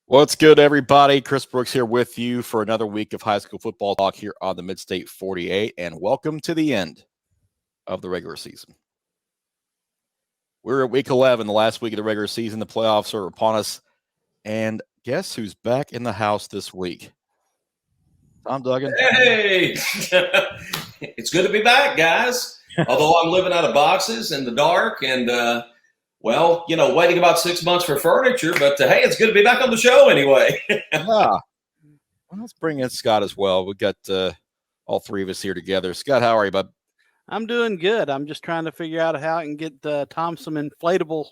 What's good, everybody? Chris Brooks here with you for another week of high school football talk here on the Midstate 48, and welcome to the end of the regular season. We're at week 11, the last week of the regular season. The playoffs are upon us, and guess who's back in the house this week? Tom Duggan. Hey, it's good to be back, guys. Although I'm living out of boxes in the dark and, waiting about 6 months for furniture. But, hey, it's good to be back on the show anyway. Yeah. Well, let's bring in Scott as well. We've got all three of us here together. Scott, how are you, bud? I'm doing good. I'm just trying to figure out how I can get Tom some inflatable,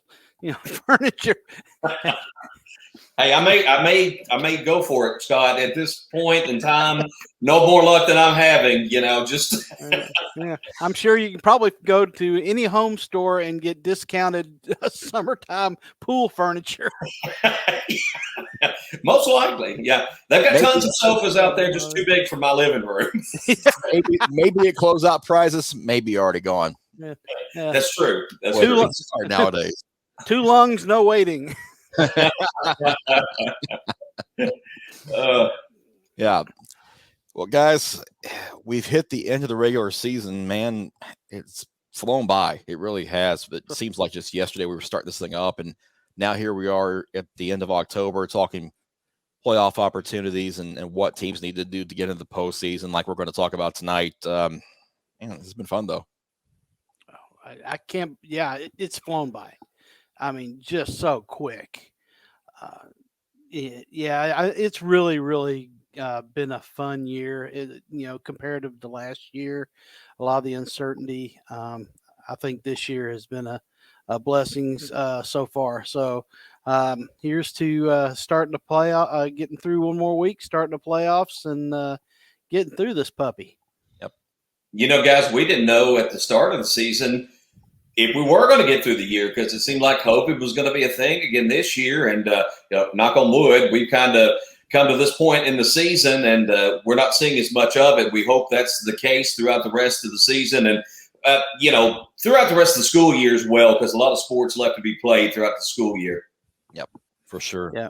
furniture. Hey, I may go for it, Scott. At this point in time, no more luck than I'm having. Just yeah. I'm sure you can probably go to any home store and get discounted summertime pool furniture. Most likely, yeah. They've got tons of sofas out there, just too big for my living room. maybe at closeout prizes, maybe already gone. Yeah. That's true. That's true. Nowadays. Two lungs, no waiting. Yeah. Well, guys, we've hit the end of the regular season, man. It's flown by. It really has. It seems like just yesterday we were starting this thing up, and now here we are at the end of October talking playoff opportunities and what teams need to do to get into the postseason, like we're going to talk about tonight. Man, it's been fun, though. I can't. Yeah, it's flown by. I mean, just so quick. It's really, really been a fun year. Comparative to last year, a lot of the uncertainty. I think this year has been a blessing so far. So here's to starting to play, getting through one more week, starting the playoffs, and getting through this puppy. Yep. Guys, we didn't know at the start of the season if we were going to get through the year, because it seemed like COVID was going to be a thing again this year. And, knock on wood, we've kind of come to this point in the season, and we're not seeing as much of it. We hope that's the case throughout the rest of the season and, throughout the rest of the school year as well, because a lot of sports left to be played throughout the school year. Yep, for sure. Yeah.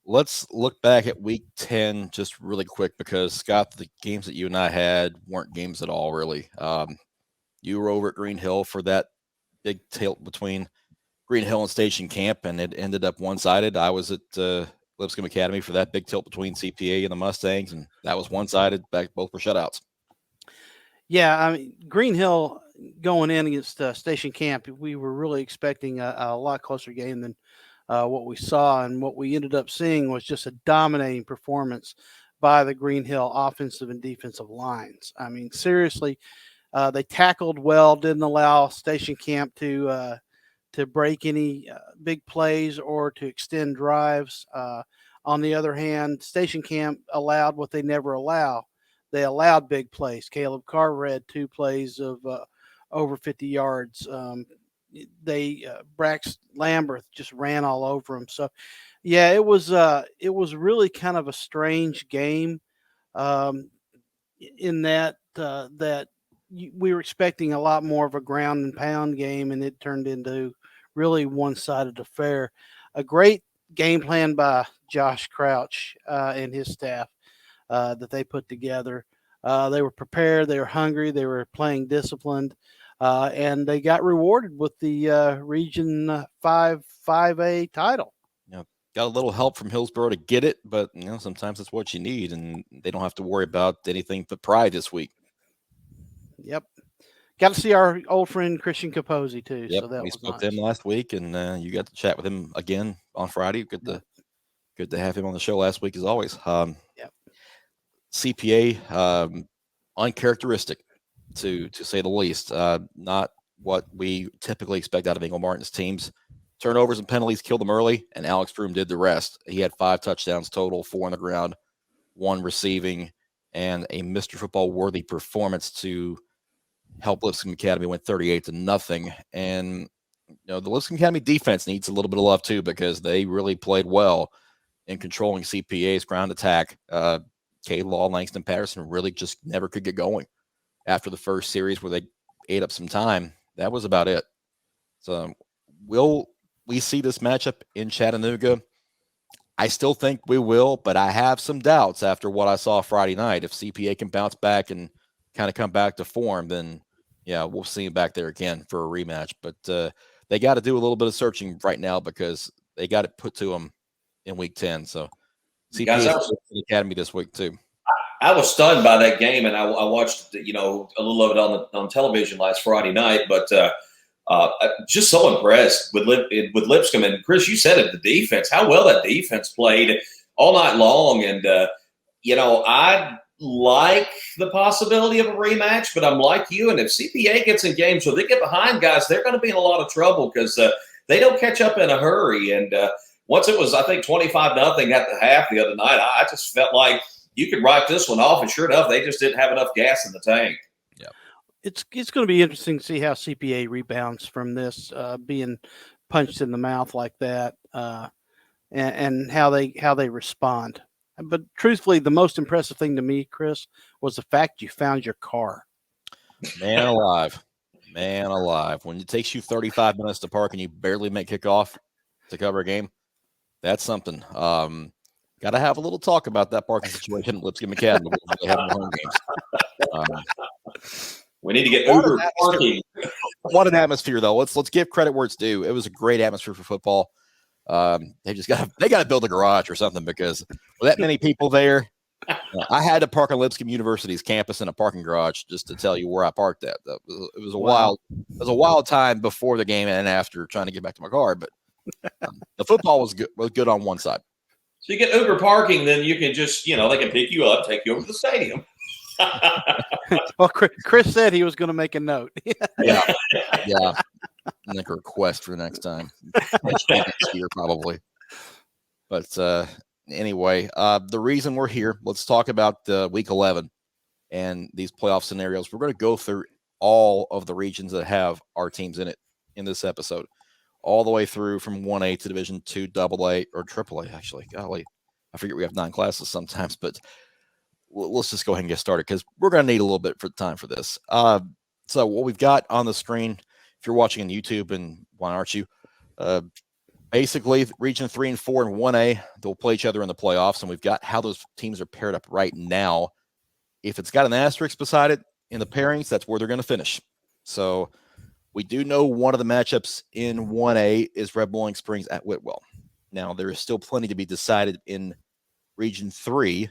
Let's look back at week 10 just really quick, because, Scott, the games that you and I had weren't games at all, really. You were over at Green Hill for that big tilt between Green Hill and Station Camp, and it ended up one-sided. I was at Lipscomb Academy for that big tilt between CPA and the Mustangs, and that was one-sided. Both were shutouts. Yeah, I mean, Green Hill going in against Station Camp, we were really expecting a lot closer game than what we saw, and what we ended up seeing was just a dominating performance by the Green Hill offensive and defensive lines. I mean, seriously, they tackled well, didn't allow Station Camp to break any big plays or to extend drives. On the other hand, Station Camp allowed what they never allow. They allowed big plays. Caleb Carver had 2 plays of over 50 yards. Brax Lamberth just ran all over him. So, yeah, it was really kind of a strange game in that we were expecting a lot more of a ground and pound game, and it turned into really one-sided affair. A great game plan by Josh Crouch and his staff that they put together. They were prepared, they were hungry, they were playing disciplined, and they got rewarded with the Region 5A title. Got a little help from Hillsboro to get it, but sometimes that's what you need, and they don't have to worry about anything but pride this week. Yep. Got to see our old friend Christian Capozzi too. Yep. So that we was spoke nice. to him last week, and you got to chat with him again on Friday. Good to have him on the show last week, as always. Yep. CPA, uncharacteristic to say the least. Not what we typically expect out of Ingle Martin's teams. Turnovers and penalties killed them early, and Alex Broom did the rest. He had 5 touchdowns total, 4 on the ground, 1 receiving, and a Mr. Football worthy performance to help Lipscomb Academy win 38-0. And the Lipscomb Academy defense needs a little bit of love too, because they really played well in controlling CPA's ground attack. K-Law, Langston Patterson really just never could get going after the first series where they ate up some time. That was about it. So will we see this matchup in Chattanooga? I still think we will, but I have some doubts after what I saw Friday night. If CPA can bounce back and kind of come back to form, then yeah, we'll see him back there again for a rematch. But they got to do a little bit of searching right now because they got it put to them in week 10. So CPA Guys, is the academy this week too. I was stunned by that game, and I watched a little of it on television last Friday night. But just so impressed with Lipscomb. And Chris, you said it, the defense, how well that defense played all night long. And I like the possibility of a rematch, but I'm like you. And if CPA gets in games where they get behind guys, they're going to be in a lot of trouble because they don't catch up in a hurry. And once it was, I think, 25-0 at the half the other night, I just felt like you could write this one off. And sure enough, they just didn't have enough gas in the tank. Yeah. It's going to be interesting to see how CPA rebounds from this being punched in the mouth like that, and how they respond. But truthfully, the most impressive thing to me, Chris, was the fact you found your car. Man alive. When it takes you 35 minutes to park and you barely make kickoff to cover a game, that's something. Got to have a little talk about that parking situation at Lipscomb Academy. They have home games. We need to get Uber parking. What an atmosphere, though. Let's give credit where it's due. It was a great atmosphere for football. They got to build a garage or something because with that many people there, I had to park on Lipscomb University's campus in a parking garage just to tell you where I parked at. It was a wild time before the game and after trying to get back to my car. But the football was good on one side. So you get Uber parking, then you can just they can pick you up, take you over to the stadium. Well, Chris said he was going to make a note. Yeah. Make a request for the next time. Next year, probably. But anyway, the reason we're here, let's talk about week 11 and these playoff scenarios. We're going to go through all of the regions that have our teams in it in this episode, all the way through from 1A to Division 2, AA, or AAA, actually. Golly, I forget we have 9 classes sometimes, but let's just go ahead and get started because we're going to need a little bit for time for this. So what we've got on the screen, if you're watching on YouTube, and why aren't you? Basically, Region 3 and 4 and 1A, they'll play each other in the playoffs, and we've got how those teams are paired up right now. If it's got an asterisk beside it in the pairings, that's where they're going to finish. So we do know one of the matchups in 1A is Red Bowling Springs at Whitwell. Now, there is still plenty to be decided in Region 3,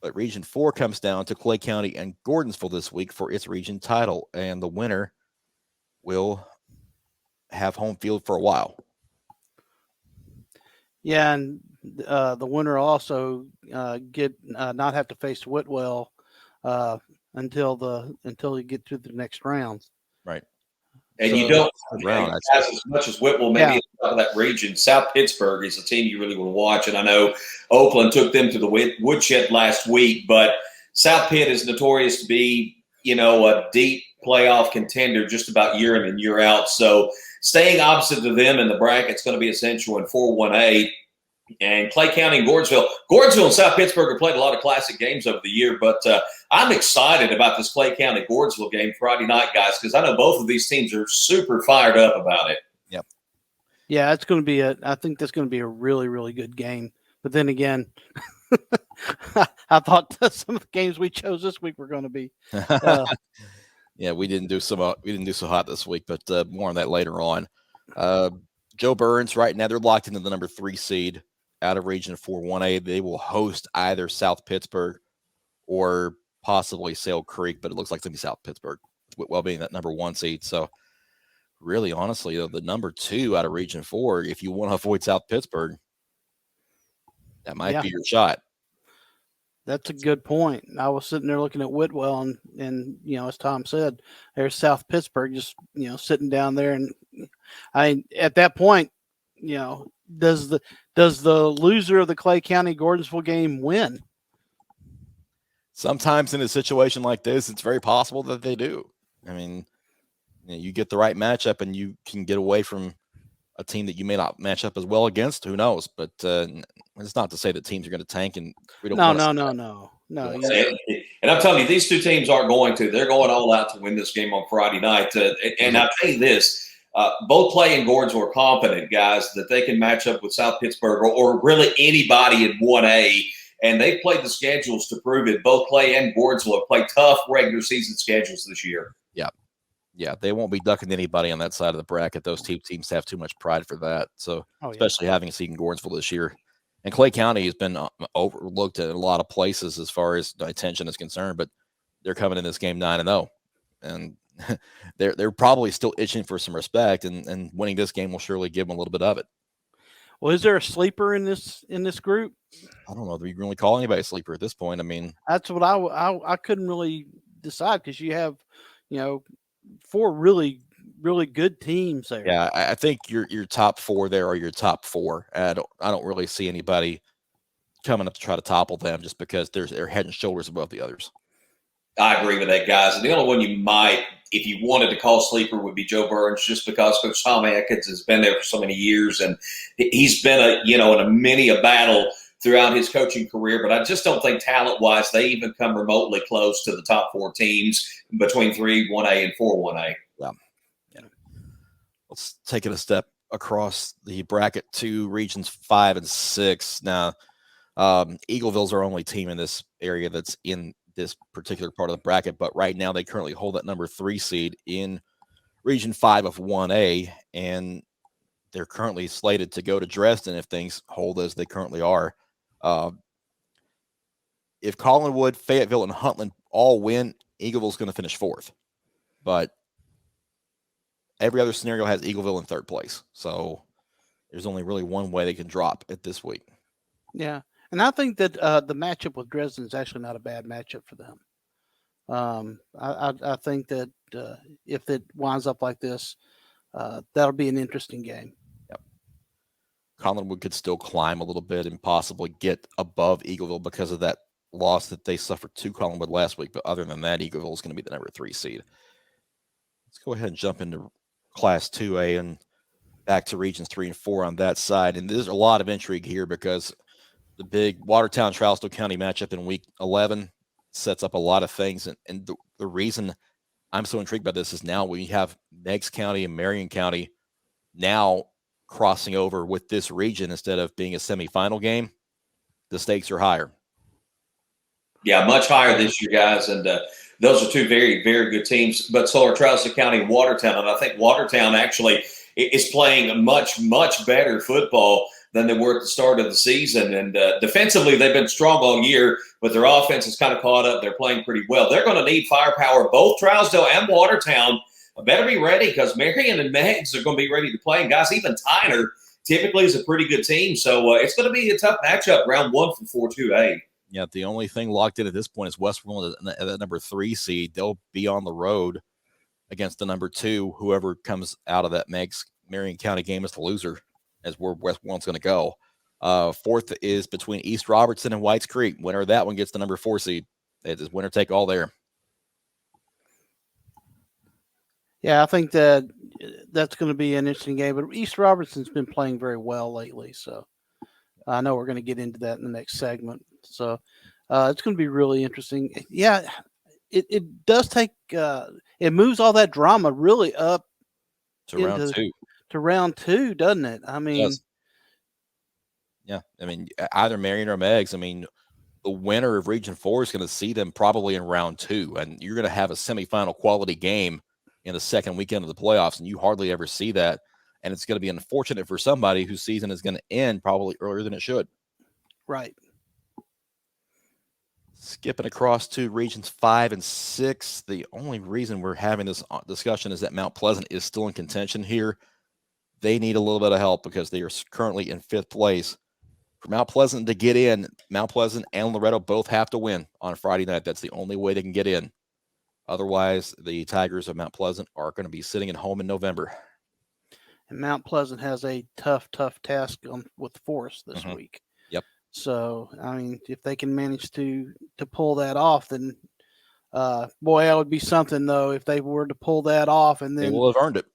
but Region 4 comes down to Clay County and Gordonsville this week for its region title, and the winner will have home field for a while. Yeah, and the winner will also not have to face Whitwell until you get to the next round. Right. And so you don't as much as Whitwell maybe out of that region. South Pittsburgh is a team you really want to watch, and I know Oakland took them to the woodshed last week, but South Pitt is notorious to be a deep playoff contender just about year in and year out. So staying opposite to them in the bracket is going to be essential in 4-1A. And Clay County and Gordonsville and South Pittsburgh have played a lot of classic games over the year, but I'm excited about this Clay County-Gordonsville game Friday night, guys, because I know both of these teams are super fired up about it. Yep. Yeah, it's going to be I think that's going to be a really, really good game. But then again, I thought some of the games we chose this week were going to be. Yeah, we didn't do so hot this week, but more on that later on. Joe Burns, right now, they're locked into the number 3 seed out of Region 4 1A. They will host either South Pittsburgh or possibly Sale Creek, but it looks like it's going to be South Pittsburgh, Whitwell being that number 1 seed. So really, honestly, the number 2 out of Region 4, if you want to avoid South Pittsburgh, that might be your shot. That's a good point. I was sitting there looking at Whitwell, and as Tom said, there's South Pittsburgh just sitting down there, and at that point, does the loser of the Clay County Gordonsville game win? Sometimes in a situation like this, it's very possible that they do. I mean, you get the right matchup, and you can get away from a team that you may not match up as well against. Who knows? But it's not to say that teams are going to tank, and we don't. No. And I'm telling you, these two teams aren't going to. They're going all out to win this game on Friday night. And I'll tell you this: both Clay and Gordonsville are confident, guys, that they can match up with South Pittsburgh or really anybody in 1A. And they've played the schedules to prove it. Both Clay and Gordonsville have played tough regular season schedules this year. Yeah, they won't be ducking anybody on that side of the bracket. Those two teams have too much pride for that. So, especially having seen Gordonsville this year. And Clay County has been overlooked in a lot of places as far as attention is concerned, but they're coming in this game 9-0. And they're probably still itching for some respect, and winning this game will surely give them a little bit of it. Well, is there a sleeper in this group? I don't know that we can really call anybody a sleeper at this point. I mean, that's what I couldn't really decide, because you have, 4 really, really good teams there. Yeah, I think your top 4 there are your top 4. I don't really see anybody coming up to try to topple them just because they're head and shoulders above the others. I agree with that, guys. And the only one you might, if you wanted to call sleeper, would be Joe Burns, just because Coach Tom Atkins has been there for so many years, and he's been in many a battle throughout his coaching career. But I just don't think talent-wise they even come remotely close to the top 4 teams between 3-1A and 4-1A. Yeah. Let's take it a step across the bracket to regions 5 and 6. Now, Eagleville's our only team in this area that's in this particular part of the bracket, but right now they currently hold that number 3 seed in region 5 of 1A, and they're currently slated to go to Dresden if things hold as they currently are. If Collinwood, Fayetteville, and Huntland all win, Eagleville's going to finish 4th, but every other scenario has Eagleville in 3rd place. So there's only really one way they can drop it this week. Yeah. And I think that the matchup with Dresden is actually not a bad matchup for them. I think that if it winds up like this, that'll be an interesting game. Yep. Collinwood could still climb a little bit and possibly get above Eagleville because of that loss that they suffered to Collinwood last week. But other than that, Eagleville is going to be the number 3 seed. Let's go ahead and jump into Class 2A and back to regions 3 and 4 on that side. And there's a lot of intrigue here because the big Watertown-Charleston County matchup in week 11 sets up a lot of things. And the reason I'm so intrigued by this is now we have Meigs County and Marion County now crossing over with this region instead of being a semifinal game. The stakes are higher. Yeah, much higher this year, guys. And those are 2 very, very good teams. But so are Charleston County and Watertown. And I think Watertown actually is playing much, much better football than they were at the start of the season. And defensively, they've been strong all year, but their offense is kind of caught up. They're playing pretty well. They're going to need firepower. Both Trousdale and Watertown better be ready, because Marion and Meigs are going to be ready to play. And, guys, even Tyner typically is a pretty good team. So it's going to be a tough matchup round 1 for 4-2A. Yeah, the only thing locked in at this point is Westmoreland at the number 3 seed. They'll be on the road against the number 2. Whoever comes out of that Marion County game is the loser, as where Westmoreland's going to go. 4th is between East Robertson and Whites Creek. Winner of that one gets the number 4 seed. It is winner take all there. Yeah, I think that's going to be an interesting game. But East Robertson's been playing very well lately, so I know we're going to get into that in the next segment. So it's going to be really interesting. Yeah, it does take it moves all that drama really up to round 2. To round 2, doesn't it? I mean, yeah. I mean, either Marion or Meigs. I mean, the winner of Region 4 is going to see them probably in round 2, and you're going to have a semifinal quality game in the second weekend of the playoffs, and you hardly ever see that. And it's going to be unfortunate for somebody whose season is going to end probably earlier than it should. Right. Skipping across to regions 5 and 6, the only reason we're having this discussion is that Mount Pleasant is still in contention here. They need a little bit of help because they are currently in 5th place. For Mount Pleasant to get in, Mount Pleasant and Loretto both have to win on Friday night. That's the only way they can get in. Otherwise, the Tigers of Mount Pleasant are going to be sitting at home in November. And Mount Pleasant has a tough task with Forest this week. Yep. So, I mean, if they can manage to pull that off, then, boy, that would be something, though, if they were to pull that off. And then they will have earned it.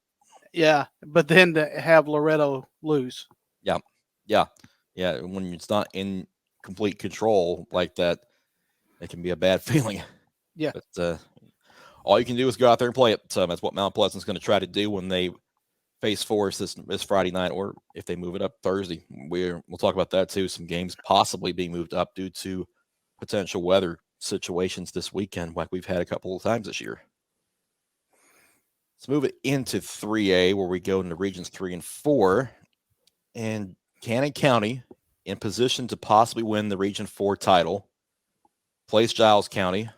Yeah, but then to have Loretto lose. Yeah. When it's not in complete control like that, it can be a bad feeling. Yeah. But all you can do is go out there and play it. So that's what Mount Pleasant's going to try to do when they face Forest this Friday night, or if they move it up Thursday. We'll talk about that too. Some games possibly being moved up due to potential weather situations this weekend, like we've had a couple of times this year. Let's move it into 3A, where we go into regions 3 and 4. And Cannon County, in position to possibly win the Region 4 title, plays Giles County.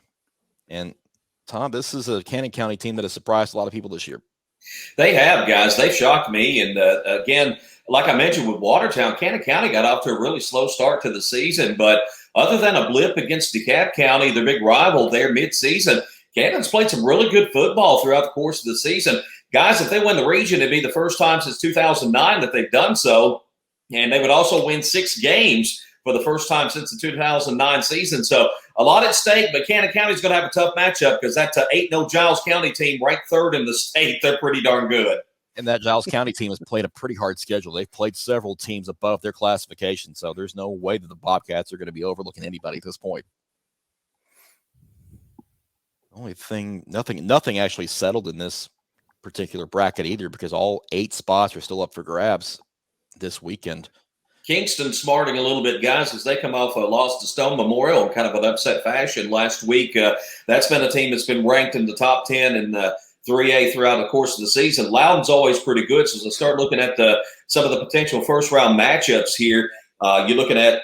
And Tom, this is a Cannon County team that has surprised a lot of people this year. They have, guys. They've shocked me. And again, like I mentioned with Watertown, Cannon County got off to a really slow start to the season. But other than a blip against DeKalb County, their big rival there mid-season, Cannon's played some really good football throughout the course of the season. Guys, if they win the region, it'd be the first time since 2009 that they've done so. And they would also win 6 games for the first time since the 2009 season. So a lot at stake, but Cannon County is going to have a tough matchup because that 8-0 Giles County team, ranked 3rd in the state, they're pretty darn good. And that Giles County team has played a pretty hard schedule. They've played several teams above their classification, so there's no way that the Bobcats are going to be overlooking anybody at this point. Only thing, nothing actually settled in this particular bracket either, because all 8 spots are still up for grabs this weekend. Kingston smarting a little bit, guys, as they come off a loss to Stone Memorial in kind of an upset fashion last week. That's been a team that's been ranked in the top 10 in 3A throughout the course of the season. Loudon's always pretty good, so as I start looking at some of the potential first-round matchups here, you're looking at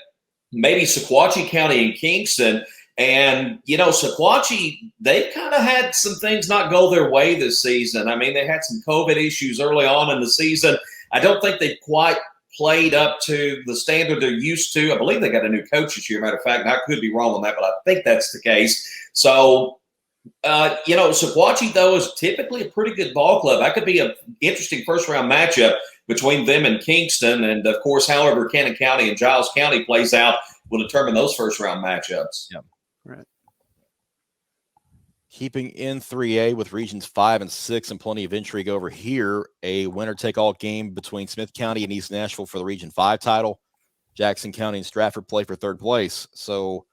maybe Sequatchie County and Kingston. And, Sequatchie, they've kind of had some things not go their way this season. I mean, they had some COVID issues early on in the season. I don't think they've quite played up to the standard they're used to. I believe they got a new coach this year, matter of fact, and I could be wrong on that, but I think that's the case. So, Sequatchie, though, is typically a pretty good ball club. That could be an interesting first-round matchup between them and Kingston. And, of course, however Cannon County and Giles County plays out will determine those first-round matchups. Yep. Right. Keeping in 3A with regions 5 and 6 and plenty of intrigue over here, a winner-take-all game between Smith County and East Nashville for the Region 5 title. Jackson County and Stratford play for 3rd place. So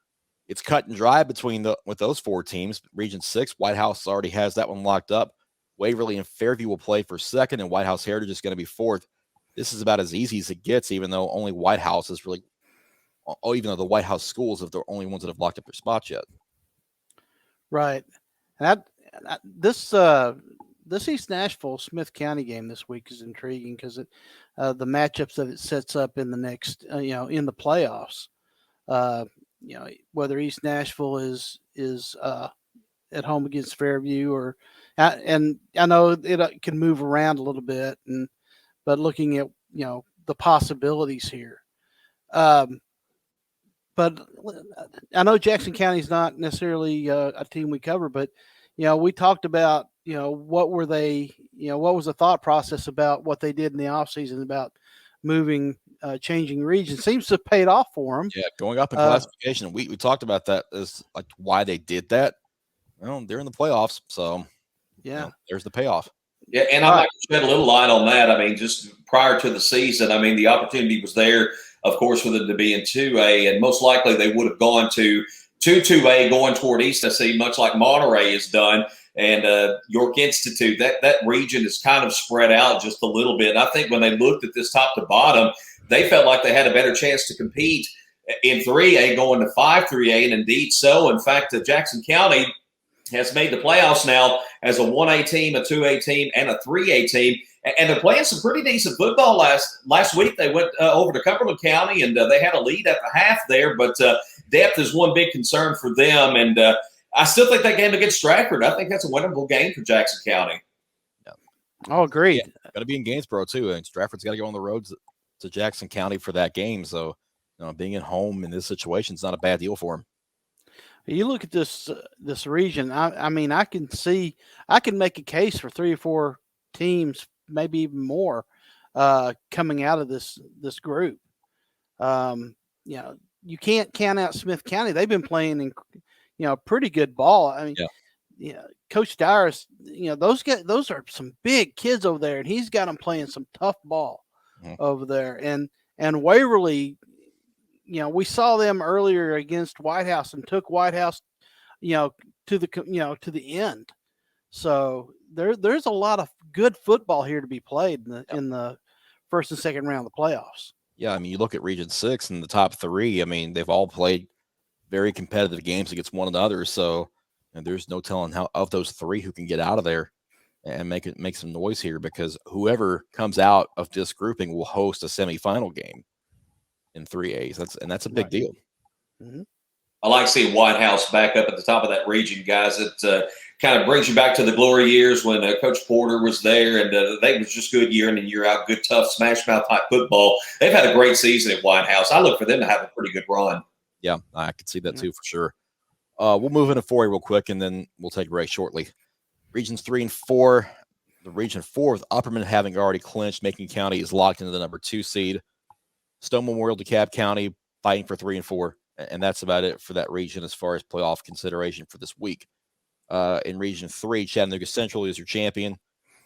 it's cut and dry with those 4 teams. Region 6, White House already has that one locked up. Waverly and Fairview will play for 2nd, and White House Heritage is going to be 4th. This is about as easy as it gets, even though only White House is really – even though the White House schools are the only ones that have locked up their spots yet. Right. And this East Nashville Smith County game this week is intriguing because the matchups that it sets up in the next, in the playoffs. Whether East Nashville is at home against Fairview and I know it can move around a little bit, but looking at the possibilities here. But I know Jackson County is not necessarily a team we cover, but, we talked about, what were they, what was the thought process about what they did in the offseason about moving, changing regions. Seems to have paid off for them. Yeah, going up in classification. We talked about that as like why they did that. Well, they're in the playoffs, so yeah, there's the payoff. Yeah, and I might shed a little light on that. I mean, just prior to the season, the opportunity was there, of course, for them to be in 2A, and most likely they would have gone to 2A going toward East SC, much like Monterey has done, and York Institute. That region is kind of spread out just a little bit. And I think when they looked at this top to bottom, they felt like they had a better chance to compete in 3A going to 5-3A, and indeed so. In fact, Jackson County has made the playoffs now as a 1A team, a 2A team, and a 3A team. And they're playing some pretty decent football. Last week they went over to Cumberland County, and they had a lead at the half there. But depth is one big concern for them. And I still think that game against Stratford, I think that's a winnable game for Jackson County. Yeah. Oh, agreed. Yeah, got to be in Gainsboro, too. And Stratford's got to go on the road to Jackson County for that game. So, being at home in this situation is not a bad deal for them. You look at this region. I mean, I can make a case for 3 or 4 teams, maybe even more, coming out of this group. You can't count out Smith County. They've been playing pretty good ball. I mean, Coach Dyer's, those are some big kids over there, and he's got them playing some tough ball over there. And Waverly, we saw them earlier against White House and took White House, to the end. So there's a lot of good football here to be played in the first and second round of the playoffs. Yeah, I mean, you look at Region 6 and the top 3. I mean, they've all played very competitive games against one another. So, and there's no telling how of those 3 who can get out of there and make some noise here, because whoever comes out of this grouping will host a semifinal game in 3As. That's a big deal. Mm-hmm. I like seeing White House back up at the top of that region, guys. It kind of brings you back to the glory years when Coach Porter was there, and they was just good year in and year out, good, tough, smash mouth type football. They've had a great season at White House. I look for them to have a pretty good run. Yeah, I could see that too for sure. We'll move into 4A real quick, and then we'll take a break shortly. Regions 3 and 4. The Region 4 with Upperman having already clinched. Macon County is locked into the number 2 seed. Stone Memorial, DeKalb County fighting for 3 and 4. And that's about it for that region as far as playoff consideration for this week. In Region 3, Chattanooga Central is your champion.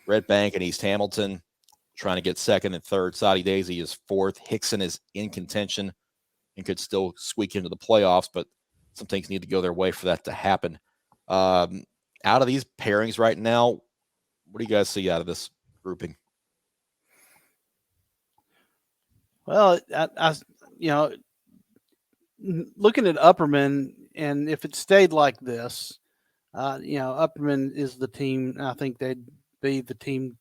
Red Bank and East Hamilton trying to get second and third. Soddy Daisy is fourth. Hickson is in contention and could still squeak into the playoffs, but some things need to go their way for that to happen. Out of these pairings right now, what do you guys see out of this grouping? Well, I looking at Upperman, and if it stayed like this, Upperman is the team. I think they'd be the team,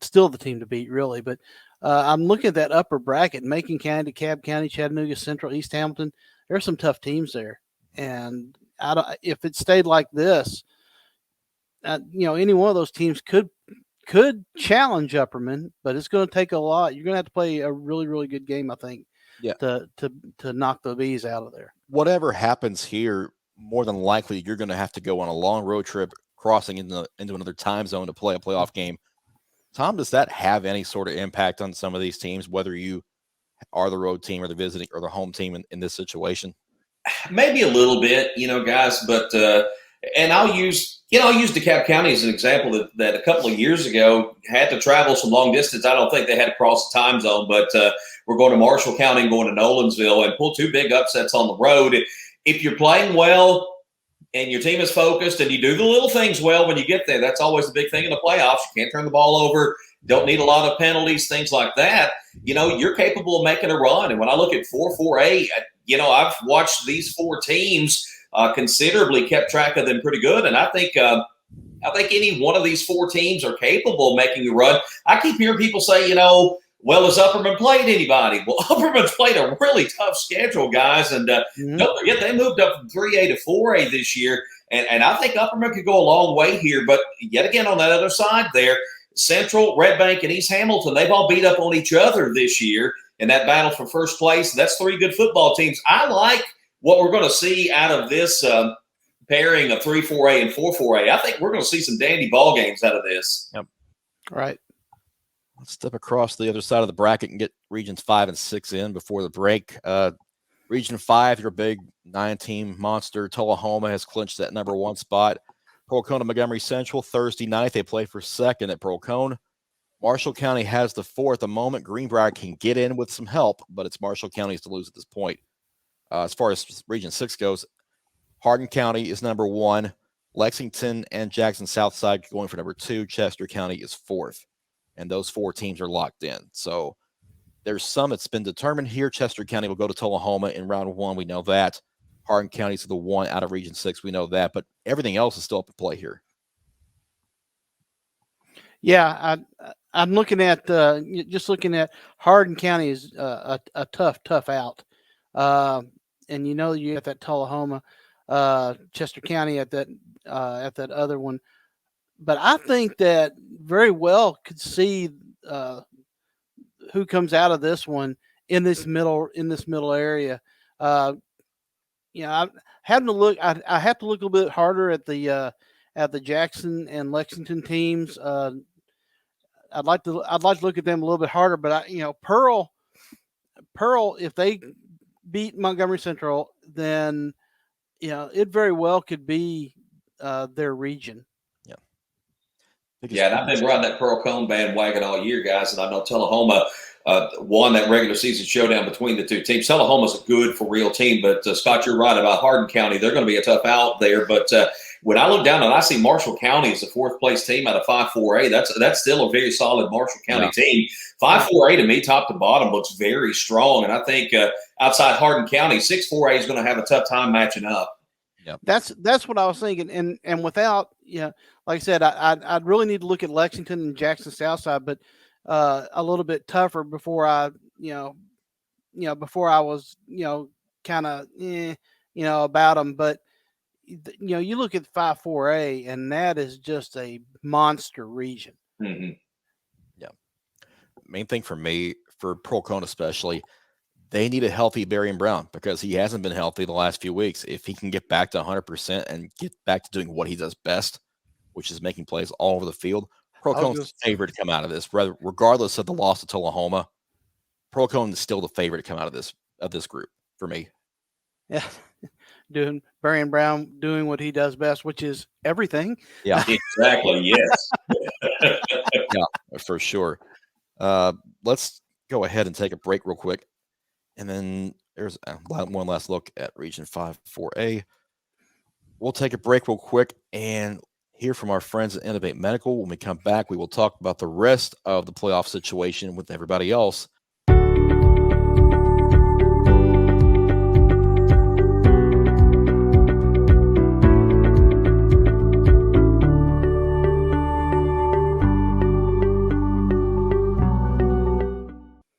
still the team to beat, really. But I'm looking at that upper bracket: Macon County, DeKalb County, Chattanooga Central, East Hamilton. There's some tough teams there, and if it stayed like this, any one of those teams could challenge Upperman, but it's going to take a lot. You're going to have to play a really, really good game, I think, to knock the bees out of there. Whatever happens here, more than likely you're going to have to go on a long road trip crossing into another time zone to play a playoff game. Tom, does that have any sort of impact on some of these teams, whether you are the road team or the visiting or the home team in this situation? Maybe a little bit, guys, but and I'll use DeKalb County as an example that a couple of years ago had to travel some long distance. I don't think they had to cross the time zone, but we're going to Marshall County and going to Nolensville and pull 2 big upsets on the road. If you're playing well and your team is focused and you do the little things well when you get there, that's always the big thing in the playoffs. You can't turn the ball over, don't need a lot of penalties, things like that. You're capable of making a run. And when I look at 4A, I've watched these 4 teams considerably, kept track of them pretty good. And I think any one of these 4 teams are capable of making a run. I keep hearing people say, well, has Upperman played anybody? Well, Upperman's played a really tough schedule, guys. And don't forget, they moved up from 3A to 4A this year. And I think Upperman could go a long way here. But yet again, on that other side there, Central, Red Bank, and East Hamilton, they've all beat up on each other this year in that battle for first place. That's 3 good football teams. I like what we're going to see out of this pairing of 3-4A and 4-4A. I think we're going to see some dandy ball games out of this. Yep. Right. Let's step across the other side of the bracket and get Regions 5 and 6 in before the break. Region 5, your big 9-team monster, Tullahoma, has clinched that number 1 spot. Pearl Cone and Montgomery Central, Thursday night, they play for second at Pearl Cone. Marshall County has the 4 at the moment. Greenbrier can get in with some help, but it's Marshall County's to lose at this point. As far as Region 6 goes, Hardin County is number 1. Lexington and Jackson Southside going for number 2. Chester County is 4th. And those 4 teams are locked in. So there's some that's been determined here. Chester County will go to Tullahoma in round 1. We know that. Hardin County is the 1 out of Region 6. We know that. But everything else is still up to play here. Yeah, I'm looking at Hardin County is a tough out. And you have that Tullahoma, Chester County at that other one. But I think that very well could see who comes out of this one in this middle area. I having to look. I have to look a little bit harder at the Jackson and Lexington teams. I'd like to look at them a little bit harder. But Pearl, if they beat Montgomery Central, then it very well could be their region. Yeah, and I've been riding that Pearl Cone bandwagon all year, guys, and I know Tullahoma won that regular season showdown between the 2 teams. Tullahoma's a good for real team, but Scott, you're right about Hardin County. They're going to be a tough out there, but when I look down and I see Marshall County as the fourth place team out of 5-4A, that's still a very solid Marshall County team. 5-4A to me, top to bottom, looks very strong. And I think outside Hardin County, 6-4A is going to have a tough time matching up. Yep. That's what I was thinking. And without, like I said, I'd really need to look at Lexington and Jackson Southside, but a little bit tougher before I, before I was, kind of, about them. But, you look at 5-4A, and that is just a monster region. Mm-hmm. Yeah. Main thing for me, for Pearl-Cohn especially, they need a healthy Barry Brown because he hasn't been healthy the last few weeks. If he can get back to 100% and get back to doing what he does best, which is making plays all over the field, Pearl-Cohn's the favorite to come out of this. Regardless of the loss to Tullahoma, Pearl-Cohn is still the favorite to come out of this group for me. Yeah, doing Barry Brown doing what he does best, which is everything. Yeah, exactly. Yes. Yeah, for sure. Let's go ahead and take a break real quick. And then there's one last look at Region 5-4A. We'll take a break real quick and hear from our friends at Enovate Medical. When we come back, we will talk about the rest of the playoff situation with everybody else.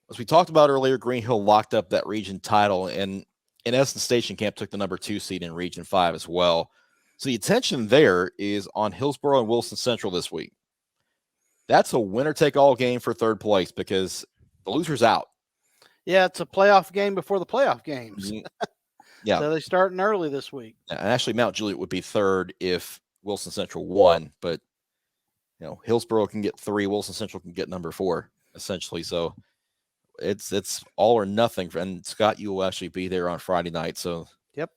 As we talked about earlier, Green Hill locked up that region title, and in essence, Station Camp took the number 2 seed in Region 5 as well. So the attention there is on Hillsboro and Wilson Central this week. That's a winner-take-all game for third place because the loser's out. Yeah, it's a playoff game before the playoff games. Yeah. So they're starting early this week. And actually, Mount Juliet would be third if Wilson Central won, but Hillsboro can get 3, Wilson Central can get number 4, essentially. So it's all or nothing. And Scott, you will actually be there on Friday night. So yep,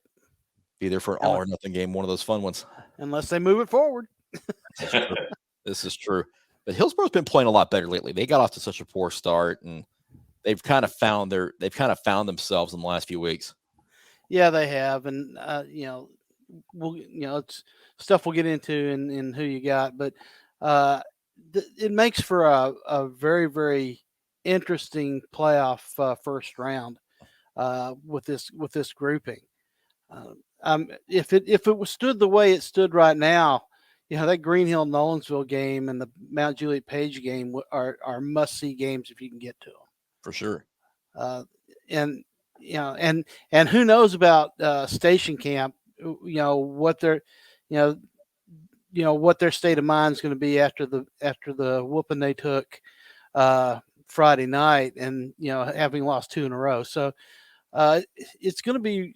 be there for an all or nothing game, one of those fun ones. Unless they move it forward. This is true. But Hillsboro's been playing a lot better lately. They got off to such a poor start, and they've kind of found themselves in the last few weeks. Yeah, they have, and it's stuff we'll get into in who you got, but it makes for a very, very interesting playoff first round with this grouping. If it was stood the way it stood right now, that Green Hill Nolensville game and the Mount Juliet Page game are must see games if you can get to them. For sure. And who knows about Station Camp? What their what their state of mind is going to be after the whooping they took Friday night, and having lost 2 in a row. So it's going to be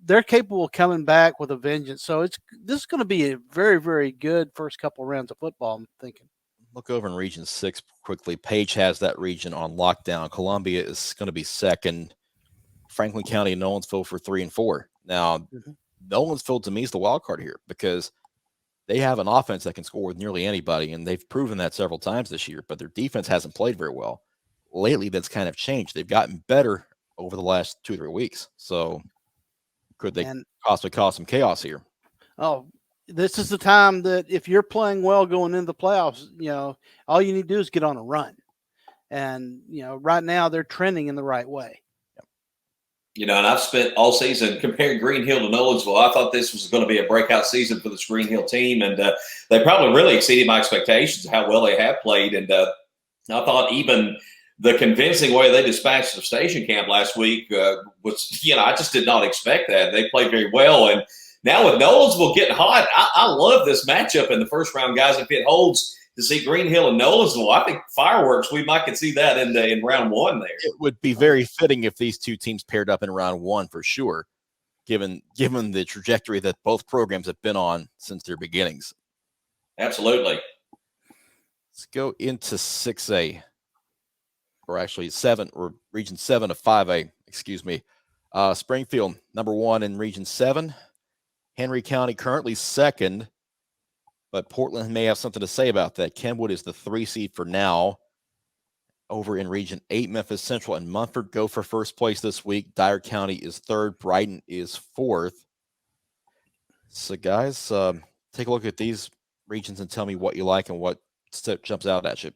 they're capable of coming back with a vengeance. So this is going to be a very, very good first couple of rounds of football, I'm thinking. Look over in Region 6 quickly. Page has that region on lockdown. Columbia is going to be second. Franklin County and Nolensville for 3 and 4. Now, Nolensville to me is the wild card here because they have an offense that can score with nearly anybody, and they've proven that several times this year, but their defense hasn't played very well. Lately, that's kind of changed. They've gotten better over the last 2 or 3 weeks. So could they possibly cause some chaos here? Oh, this is the time that if you're playing well going into the playoffs, all you need to do is get on a run. And, right now they're trending in the right way. And I've spent all season comparing Green Hill to Nolensville. I thought this was going to be a breakout season for this Green Hill team, and they probably really exceeded my expectations of how well they have played. And I thought even the convincing way they dispatched the Station Camp last week was, I just did not expect that. They played very well. And now with Nolensville getting hot, I love this matchup in the first round, guys. If it holds to see Green Hill and Nolensville, I think fireworks, we might could see that in round 1 there. It would be very fitting if these two teams paired up in round 1 for sure, given the trajectory that both programs have been on since their beginnings. Absolutely. Let's go into 6A, or actually 7, or Region 7 of 5A, excuse me. Springfield, number 1 in Region 7. Henry County currently second, but Portland may have something to say about that. Kenwood is the 3 seed for now. Over in Region 8, Memphis Central and Munford go for first place this week. Dyer County is 3rd. Brighton is 4th. So, guys, take a look at these regions and tell me what you like and what jumps out at you.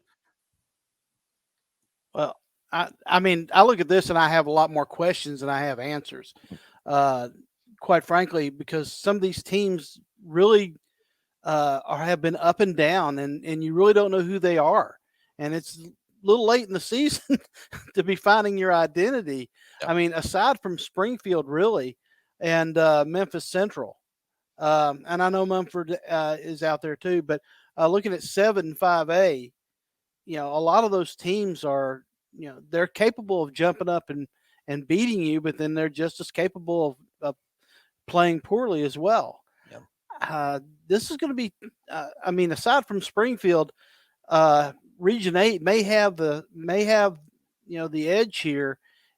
Well, I mean, I look at this and I have a lot more questions than I have answers. Quite frankly, because some of these teams really have been up and down, and you really don't know who they are. And it's a little late in the season to be finding your identity. Yep. I mean, aside from Springfield, really, and Memphis Central, and I know Mumford is out there too. But looking at 7 and 5A, a lot of those teams are, they're capable of jumping up and beating you, but then they're just as capable of playing poorly as well. This is going to be, aside from Springfield, Region 8 may have the edge here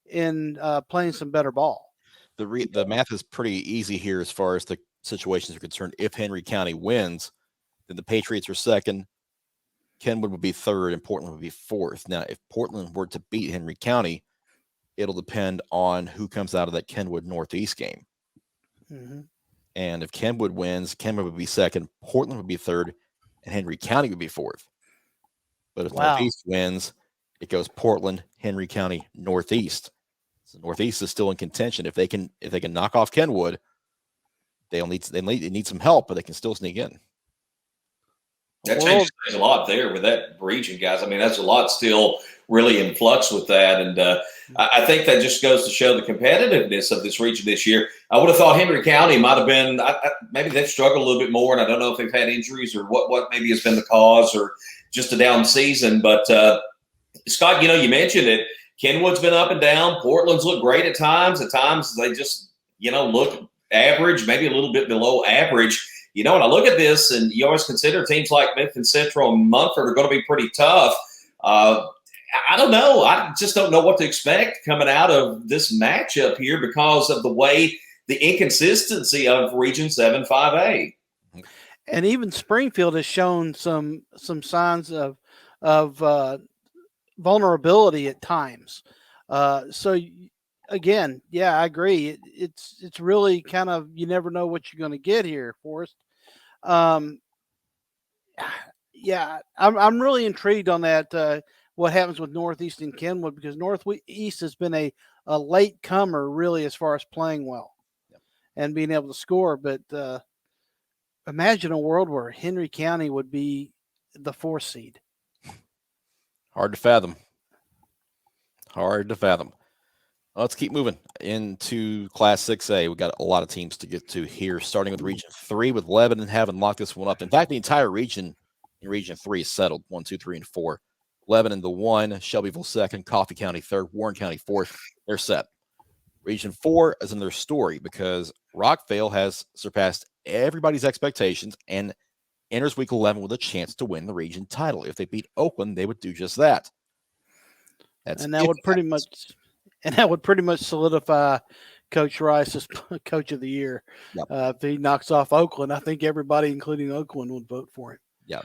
in playing some better ball. The math is pretty easy here as far as the situations are concerned. If Henry County wins, then the Patriots are second, Kenwood would be third, and Portland would be fourth. Now, if Portland were to beat Henry County, it'll depend on who comes out of that Kenwood Northeast game. Mm-hmm. And if Kenwood wins, Kenwood would be second, Portland would be third, and Henry County would be fourth. But if Northeast wins, it goes Portland, Henry County, Northeast. So Northeast is still in contention. If they can knock off Kenwood, they need some help, but they can still sneak in. That changes things a lot there with that region, guys. I mean, that's a lot still really in flux with that. And I think that just goes to show the competitiveness of this region this year. I would have thought Henry County might have been, maybe they've struggled a little bit more, and I don't know if they've had injuries or what maybe has been the cause or just a down season. But, Scott, you mentioned it. Kenwood's been up and down. Portland's looked great at times. At times they just, look average, maybe a little bit below average. When I look at this, and you always consider teams like Memphis Central and Mumford are going to be pretty tough. I don't know. I just don't know what to expect coming out of this matchup here because of the way the inconsistency of Region 7 5A. And even Springfield has shown some signs of vulnerability at times. So again, yeah, I agree. It's really kind of, you never know what you're going to get here, Forrest. Yeah, I'm really intrigued on that. What happens with Northeast and Kenwood, because Northeast has been a late comer really as far as playing well and being able to score. But imagine a world where Henry County would be the 4th seed. Hard to fathom. Let's keep moving into Class 6A. We've got a lot of teams to get to here, starting with Region 3 with Lebanon having locked this one up. In fact, the entire region in Region 3 is settled, 1, 2, 3, and 4. Lebanon the 1, Shelbyville 2nd, Coffee County 3rd, Warren County 4th. They're set. Region 4 is in their story because Rockvale has surpassed everybody's expectations and enters Week 11 with a chance to win the region title. If they beat Oakland, they would do just that. That would pretty much solidify Coach Rice as Coach of the Year. Yep. If he knocks off Oakland, I think everybody, including Oakland, would vote for him. Yeah.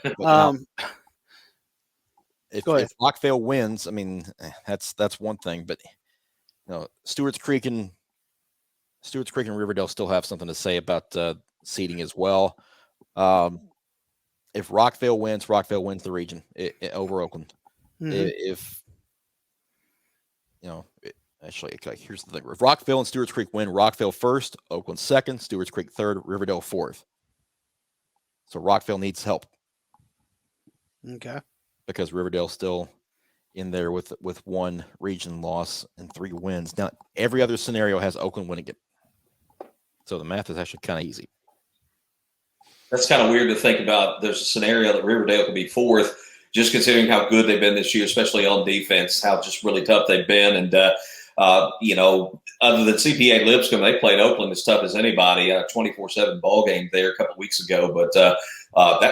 If Rockvale wins, I mean, that's one thing. But Stewart's Creek and Riverdale still have something to say about seeding as well. If Rockvale wins the region over Oakland. Mm-hmm. Actually, here's the thing. If Rockvale and Stewart's Creek win, Rockvale 1st, Oakland 2nd, Stewart's Creek 3rd, Riverdale 4th. So Rockvale needs help. Okay. Because Riverdale's still in there with 1 region loss and 3 wins. Now, every other scenario has Oakland winning it. So the math is actually kind of easy. That's kind of weird to think about. There's a scenario that Riverdale could be 4th, just considering how good they've been this year, especially on defense, how just really tough they've been. And, other than CPA Lipscomb, they played Oakland as tough as anybody. A 24/7 ball game there a couple of weeks ago. But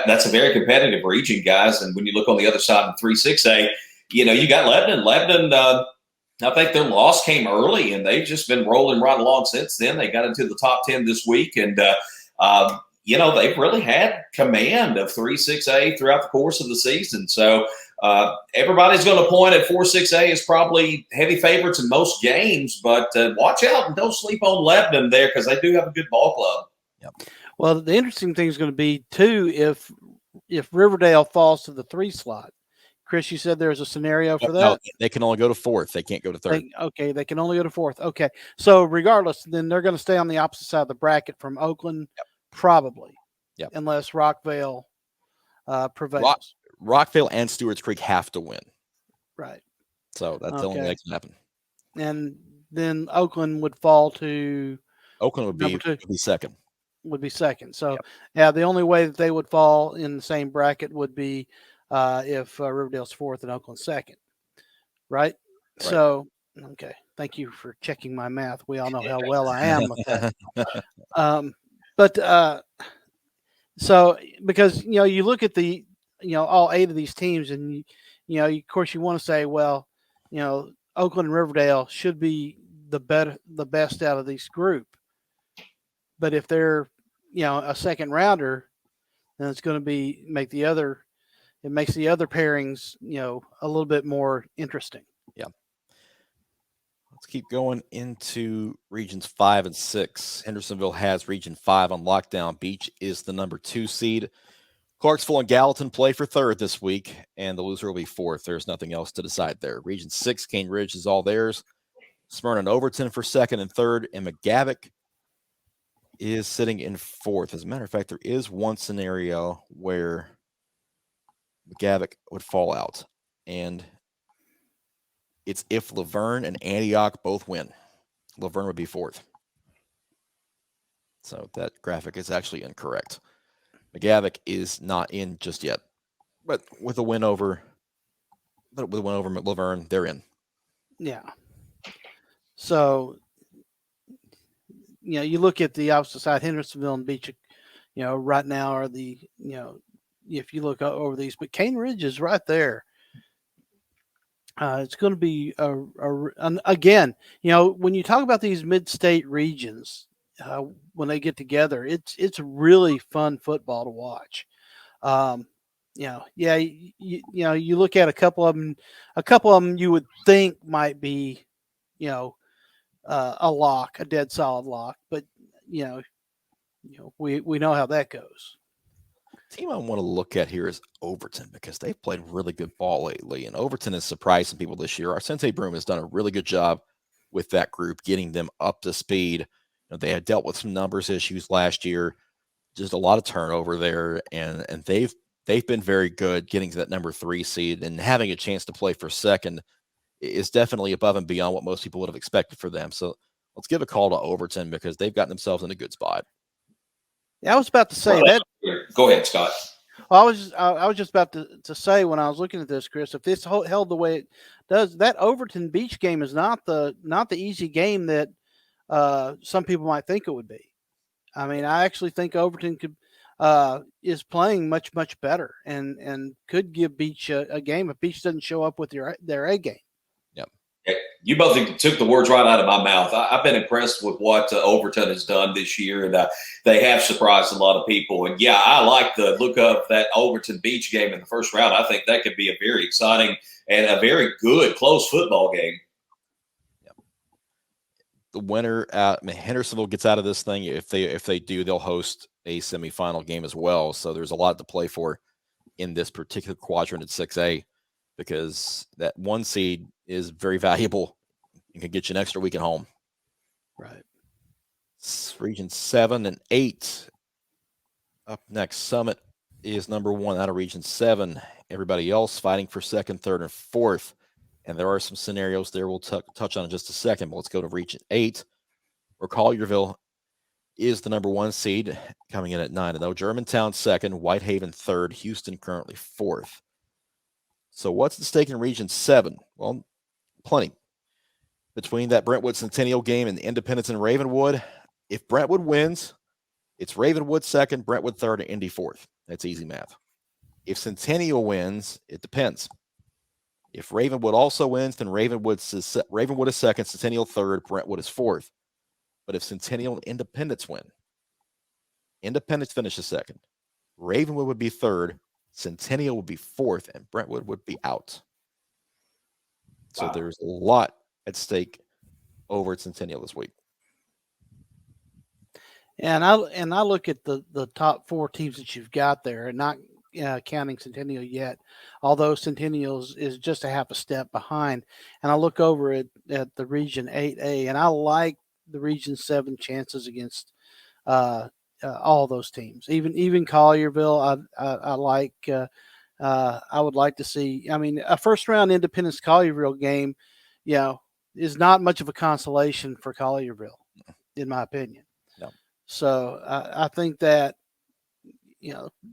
that's a very competitive region, guys. And when you look on the other side of 3-6A, you got Lebanon. Lebanon, I think their loss came early, and they've just been rolling right along since then. They got into the top 10 this week, and they've really had command of 3-6A throughout the course of the season. So everybody's going to point at 4-6A as probably heavy favorites in most games, but watch out and don't sleep on Lebanon there because they do have a good ball club. Yep. Well, the interesting thing is going to be too if Riverdale falls to the 3 slot. Chris, you said there's a scenario for that. No, they can only go to 4th. They can't go to 3rd. They can only go to 4th. Okay, so regardless, then they're going to stay on the opposite side of the bracket from Oakland, probably. Yep. Unless Rockvale prevails. Rockvale and Stewart's Creek have to win. Right. So that's the only thing that can happen. And then Oakland would fall to Oakland would be second. Would be second. So the only way that they would fall in the same bracket would be if Riverdale's 4th and Oakland's 2nd. Right? So okay. Thank you for checking my math. We all know how well I am with that. So because you look at the all 8 of these teams, and of course you want to say, well, Oakland and Riverdale should be the best out of this group. But if they're a second rounder, then it's going to makes the other pairings a little bit more interesting. Yeah. Let's keep going into regions 5 and 6. Hendersonville has region 5 on lockdown. Beach is the number 2 seed. Clarksville and Gallatin play for 3rd this week, and the loser will be 4th. There's nothing else to decide there. Region 6, Cane Ridge is all theirs. Smyrna and Overton for 2nd and 3rd, and McGavock is sitting in 4th. As a matter of fact, there is one scenario where McGavock would fall out, and it's if Laverne and Antioch both win. Laverne would be 4th. So that graphic is actually incorrect. McGavock is not in just yet, but with a win over Laverne, they're in. Yeah. So, you look at the opposite side, Hendersonville and Beach, right now are the, if you look over these, but Cane Ridge is right there. It's going to be again, when you talk about these mid-state regions, when they get together, it's really fun football to watch. You look at a couple of them you would think might be, a lock, a dead solid lock, but we know how that goes. Team I want to look at here is Overton, because they've played really good ball lately, and Overton has surprised some people this year. Our Sensei Broom has done a really good job with that group, getting them up to speed. They had dealt with some numbers issues last year, just a lot of turnover there, and they've been very good getting to that number 3 seed, and having a chance to play for 2nd is definitely above and beyond what most people would have expected for them. So let's give a call to Overton, because they've gotten themselves in a good spot. Yeah, I was about to say that. Go ahead, Scott. I was just about to say, when I was looking at this, Chris, if this held the way it does, that Overton Beach game is not the easy game that some people might think it would be. I mean, I actually think Overton is playing much better and could give Beach a game if Beach doesn't show up with their A game. You both took the words right out of my mouth. I've been impressed with what Overton has done this year, and they have surprised a lot of people. And yeah, I like the look of that Overton Beach game in the first round. I think that could be a very exciting and a very good close football game. Yep. The winner, Hendersonville gets out of this thing. If they do, they'll host a semifinal game as well. So there's a lot to play for in this particular quadrant at 6A, because that 1 seed is very valuable and can get you an extra week at home. Right. Region 7 and 8. Up next, Summit is number 1 out of Region 7. Everybody else fighting for 2nd, 3rd, and 4th. And there are some scenarios there we'll touch on in just a second, but let's go to Region 8, where Collierville is the number 1 seed, coming in at 9-0. Germantown 2nd, Whitehaven 3rd, Houston currently 4th. So what's the stake in Region 7? Well, plenty. Between that Brentwood Centennial game and the Independence and Ravenwood, if Brentwood wins, it's Ravenwood 2nd, Brentwood 3rd, and Indy 4th. That's easy math. If Centennial wins, it depends. If Ravenwood also wins, then Ravenwood is 2nd, Centennial 3rd, Brentwood is 4th. But if Centennial and Independence win, Independence finishes 2nd, Ravenwood would be 3rd, Centennial would be 4th, and Brentwood would be out. So Wow. There's a lot at stake over at Centennial this week. And I look at the top 4 teams that you've got there, and not counting Centennial yet, although Centennial is just a half a step behind. And I look over at the Region 8A, and I like the Region 7 chances against all those teams. Even Collierville, I like. I would like to see. I mean, a first round Independence Collierville game, is not much of a consolation for Collierville, in my opinion. No. So I think that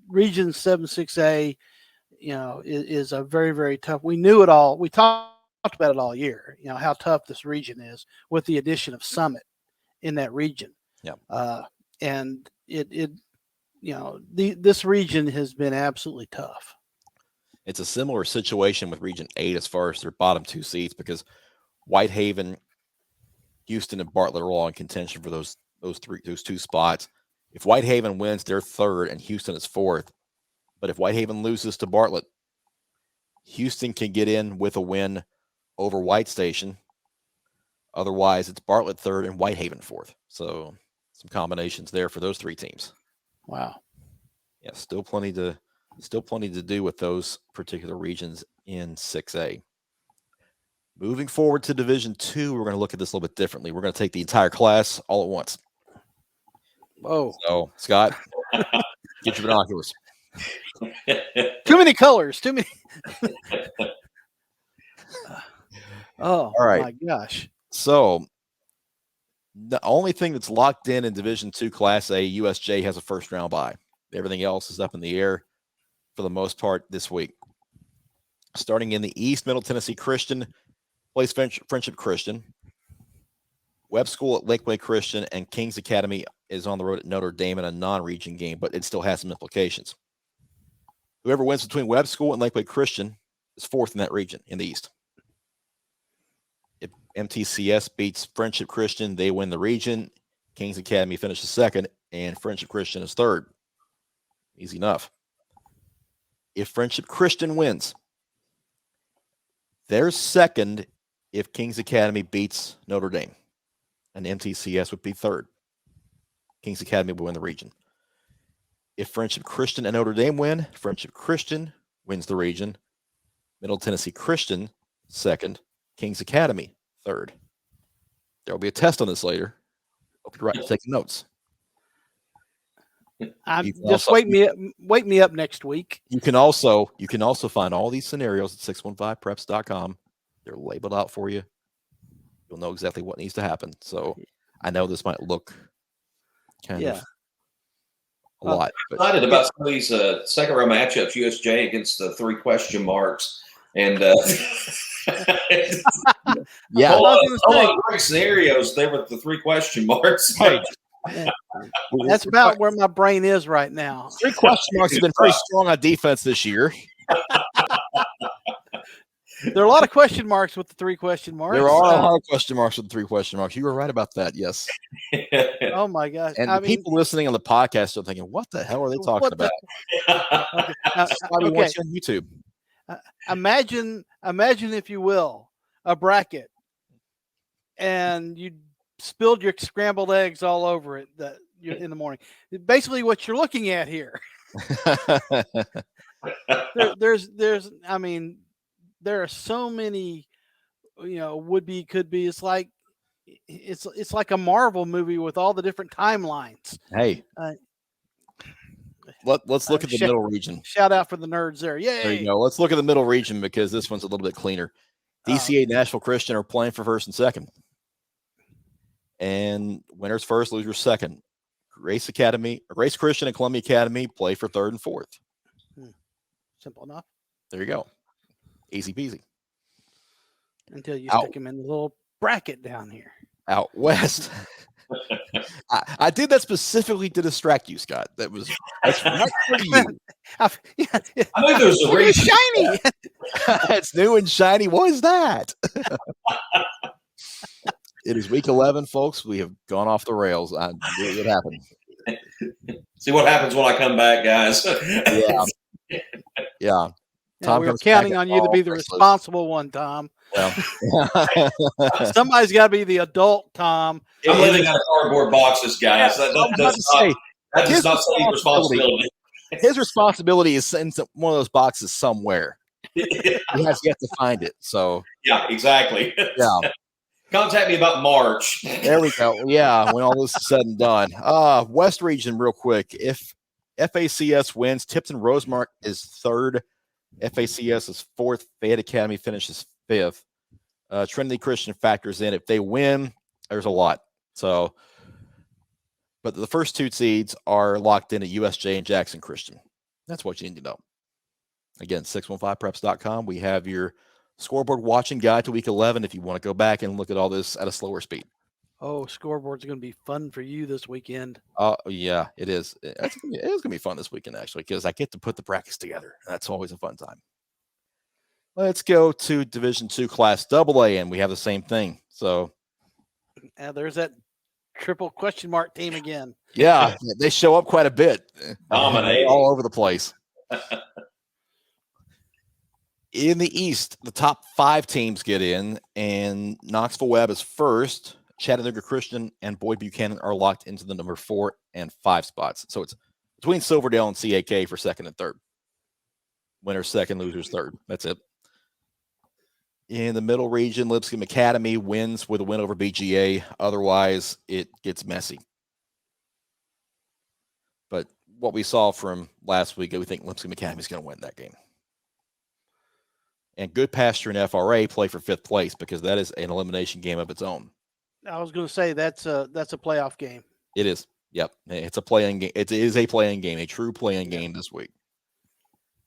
Region 7-6A, is a very, very tough. We knew it all. We talked about it all year. How tough this region is with the addition of Summit in that region. Yeah. And this region has been absolutely tough. It's a similar situation with Region 8 as far as their bottom 2 seeds, because Whitehaven, Houston, and Bartlett are all in contention for those 2 spots. If Whitehaven wins, they're 3rd, and Houston is 4th. But if Whitehaven loses to Bartlett, Houston can get in with a win over White Station. Otherwise, it's Bartlett 3rd and Whitehaven 4th. So some combinations there for those 3 teams. Wow. Yeah, still plenty to do with those particular regions in 6A. Moving forward to Division 2, we're going to look at this a little bit differently. We're going to take the entire class all at once. Whoa. So, Scott, get your binoculars. Too many colors. Too many. Oh, all right. My gosh. So, the only thing that's locked in Division 2 Class A, USJ has a first round bye. Everything else is up in the air for the most part this week. Starting in the East, Middle Tennessee Christian plays Friendship Christian. Webb School at Lakeway Christian and Kings Academy is on the road at Notre Dame in a non-region game, but it still has some implications. Whoever wins between Webb School and Lakeway Christian is 4th in that region in the East. If MTCS beats Friendship Christian, they win the region. Kings Academy finishes 2nd, and Friendship Christian is 3rd. Easy enough. If Friendship Christian wins, they're 2nd if Kings Academy beats Notre Dame. And MTCS would be 3rd. Kings Academy will win the region. If Friendship Christian and Notre Dame win, Friendship Christian wins the region. Middle Tennessee Christian, 2nd. Kings Academy, 3rd. There will be a test on this later. Hope you're taking notes. Just wake me up next week. You can also find all these scenarios at 615preps.com. They're labeled out for you. You'll know exactly what needs to happen. So I know this might look kind of a lot. I'm excited about some of these second round matchups, USJ against the 3 question marks. And yeah, a lot of great scenarios there with the 3 question marks. Hey, that's about where my brain is right now. 3 question marks have been very strong on defense this year. There are a lot of question marks with the 3 question marks. There are a lot of question marks with the 3 question marks. You were right about that. Yes. Oh my gosh! And people listening on the podcast are thinking, "What the hell are they talking about?" Okay. Watch on YouTube. Imagine, if you will, a bracket, and you spilled your scrambled eggs all over it in the morning. Basically, what you're looking at here. There are so many, would be, could be. It's like a Marvel movie with all the different timelines. Hey, let's look at the middle region. Shout out for the nerds there. Yay. There you go. Let's look at the middle region because this one's a little bit cleaner. DCA Nashville Christian are playing for 1st and 2nd. And winners 1st, losers 2nd. Grace Christian and Columbia Academy play for 3rd and 4th. Simple enough. There you go. Easy peasy. Until you stick them in the little bracket down here. Out west. I did that specifically to distract you, Scott. That's right for you. I think there's a reason. Shiny. It's new and shiny. What is that? It is week 11, folks. We have gone off the rails. I knew it happened. See what happens when I come back, guys. Yeah. Tom, we were counting on you to be the responsible one, Tom. Yeah. Somebody's got to be the adult, Tom. He really got cardboard boxes, guys. Yeah, That does not say responsibility. His responsibility is in one of those boxes somewhere. Yeah. He has yet to find it. So Yeah, exactly. yeah. Contact me about March. There we go. Yeah, when all this is said and done. West region, real quick. If FACS wins, Tipton Rosemark is third. FACS is fourth. Fayette Academy finishes fifth. Trinity Christian factors in. If they win, there's a lot. So, but the first two seeds are locked in at USJ and Jackson Christian. That's what you need to know. Again, 615preps.com. We have your scoreboard watching guide to week 11 if you want to go back and look at all this at a slower speed. Oh, scoreboard's going to be fun for you this weekend. Yeah, it is. It is going to be fun this weekend, actually, because I get to put the brackets together. That's always a fun time. Let's go to Division II Class AA, and we have the same thing. So, there's that triple question mark team again. yeah, they show up quite a bit. Dominating. All over the place. In the East, the top 5 teams get in, and Knoxville Webb is first. Chattanooga Christian and Boyd Buchanan are locked into the number 4 and 5 spots. So it's between Silverdale and CAK for second and third. Winner's second, loser's third. That's it. In the middle region, Lipscomb Academy wins with a win over BGA. Otherwise, it gets messy. But what we saw from last week, we think Lipscomb Academy is going to win that game. And Good Pasture and FRA play for 5th place because that is an elimination game of its own. I was going to say that's a playoff game. It is. Yep. It's a play-in game. It is a play-in game, a true play-in game this week.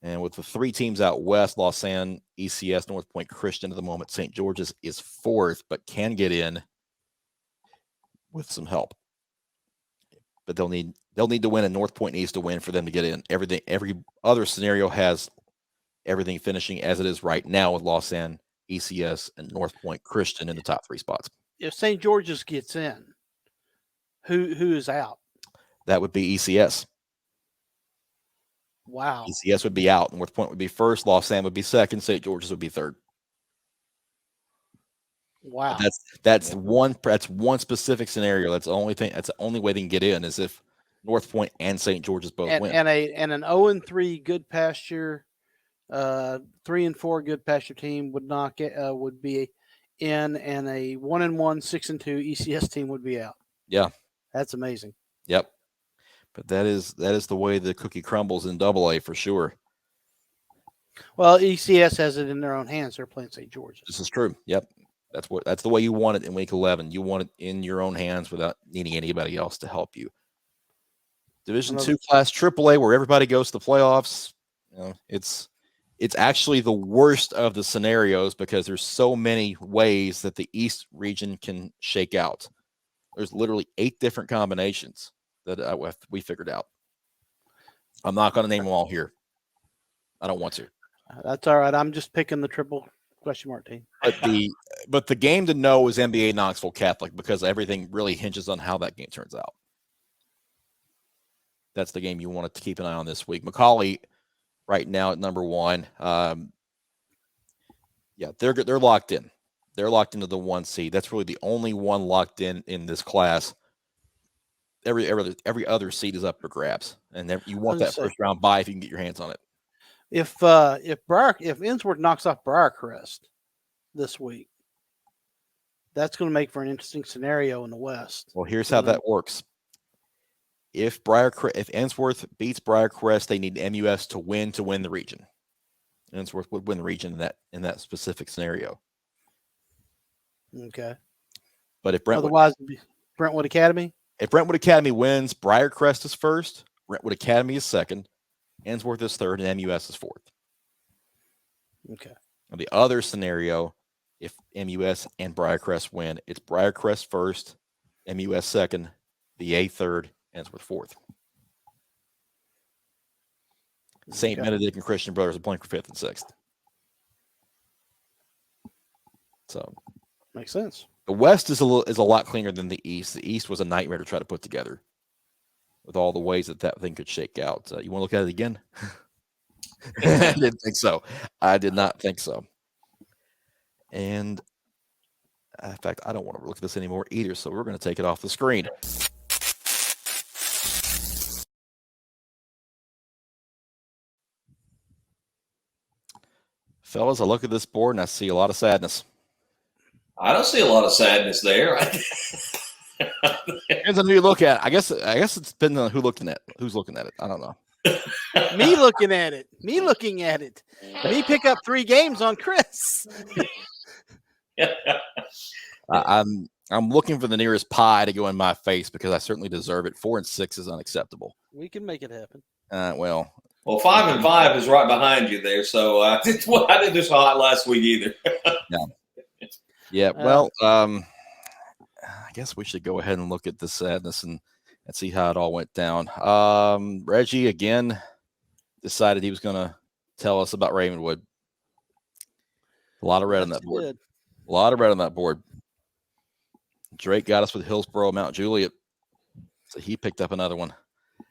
And with the 3 teams out west, Lausanne, ECS, North Point Christian at the moment, St. George's is 4th, but can get in with some help. But they'll need to win, and North Point needs to win for them to get in. Every other scenario has everything finishing as it is right now with Lausanne, ECS, and North Point Christian in the top 3 spots. If St. George's gets in, who is out? That would be ECS. Wow. ECS would be out. North Point would be first. Lausanne would be second. St. George's would be third. Wow. But that's one specific scenario. That's the only thing. That's the only way they can get in is if North Point and St. George's both win. And an 0-3 Good Pasture, 3-4 Good Pasture team would be in, and a 1-1 6-2 ECS team would be out. Yeah, that's amazing. Yep. But that is the way the cookie crumbles in AA for sure. Well, ECS has it in their own hands. They're playing St. George's. This is true. Yep. That's the way you want it in week 11. You want it in your own hands without needing anybody else to help you. Division II Class AAA, where everybody goes to the playoffs. You know, it's actually the worst of the scenarios because there's so many ways that the East region can shake out. There's literally 8 different combinations that we figured out. I'm not going to name them all here. I don't want to. That's all right. I'm just picking the triple question mark team. But the game to know is NBA Knoxville Catholic because everything really hinges on how that game turns out. That's the game you want to keep an eye on this week. McCallie right now at number 1. Yeah, they're locked in. They're locked into the 1 seed. That's really the only one locked in this class. Every other seed is up for grabs, and you want that first round bye if you can get your hands on it. If Innsworth knocks off Briarcrest this week, that's going to make for an interesting scenario in the West. Well, here's how that works. If Innsworth beats Briarcrest, they need MUS to win the region. Innsworth would win the region in that specific scenario. Okay. But if Brentwood Academy? If Brentwood Academy wins, Briarcrest is first, Brentwood Academy is second, Innsworth is third, and MUS is fourth. Okay. Now, the other scenario, if MUS and Briarcrest win, it's Briarcrest first, MUS second, VA third, Innsworth fourth. St. Benedict and Christian Brothers are playing for 5th and 6th. So makes sense. The West is a lot cleaner than the East. The East was a nightmare to try to put together with all the ways that thing could shake out. You want to look at it again? I didn't think so. I did not think so. And in fact, I don't want to look at this anymore either, so we're going to take it off the screen. Fellas, I look at this board and I see a lot of sadness. I don't see a lot of sadness there. Depends on who you look at. I guess it's depending on who's looking at it. I don't know. Me looking at it. Me pick up 3 games on Chris. I'm looking for the nearest pie to go in my face because I certainly deserve it. 4 and 6 is unacceptable. We can make it happen. Well, 5 and 5 is right behind you there. So I didn't do so hot last week either. Yeah. Well, I guess we should go ahead and look at the sadness and see how it all went down. Reggie again decided he was going to tell us about Ravenwood. A lot of red on that board. Good. A lot of red on that board. Drake got us with Hillsborough, Mount Juliet. So he picked up another one.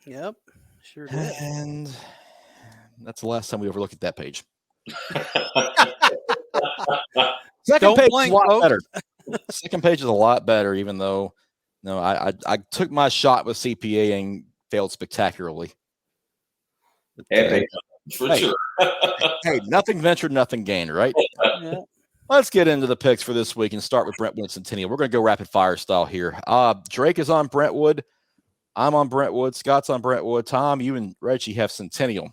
Yep. Sure did. And that's the last time we ever looked at that page. Second page is a lot better. Second page is a lot better, even though I took my shot with CPA and failed spectacularly. Sure. Hey, nothing ventured, nothing gained, right? Yeah. Let's get into the picks for this week and start with Brentwood and Centennial. We're going to go rapid fire style here. Drake is on Brentwood. I'm on Brentwood. Scott's on Brentwood. Tom, you and Reggie have Centennial.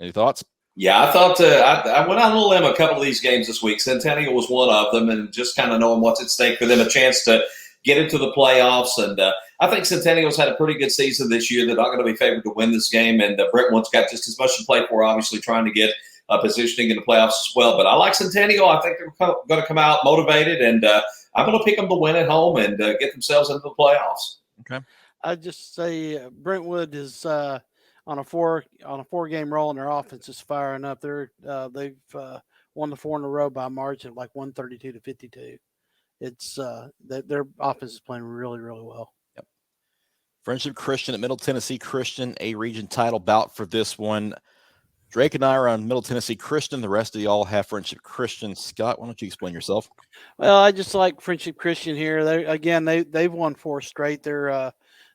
Any thoughts? Yeah, I thought I went out on a limb a couple of these games this week. Centennial was one of them, and just kind of knowing what's at stake for them, a chance to get into the playoffs. And I think Centennial's had a pretty good season this year. They're not going to be favored to win this game, and Brentwood's got just as much to play for, obviously trying to get positioning in the playoffs as well. But I like Centennial. I think they're going to come out motivated, and I'm going to pick them to win at home and get themselves into the playoffs. Okay. I'd just say Brentwood is on a 4-game roll, and their offense is firing up. They've won the 4 in a row by a margin of like 132-52. It's their offense is playing really, really well. Yep. Friendship Christian at Middle Tennessee Christian, a region title bout for this one. Drake and I are on Middle Tennessee Christian. The rest of y'all have Friendship Christian. Scott, why don't you explain yourself? Well, I just like Friendship Christian here. They've won 4 straight. They're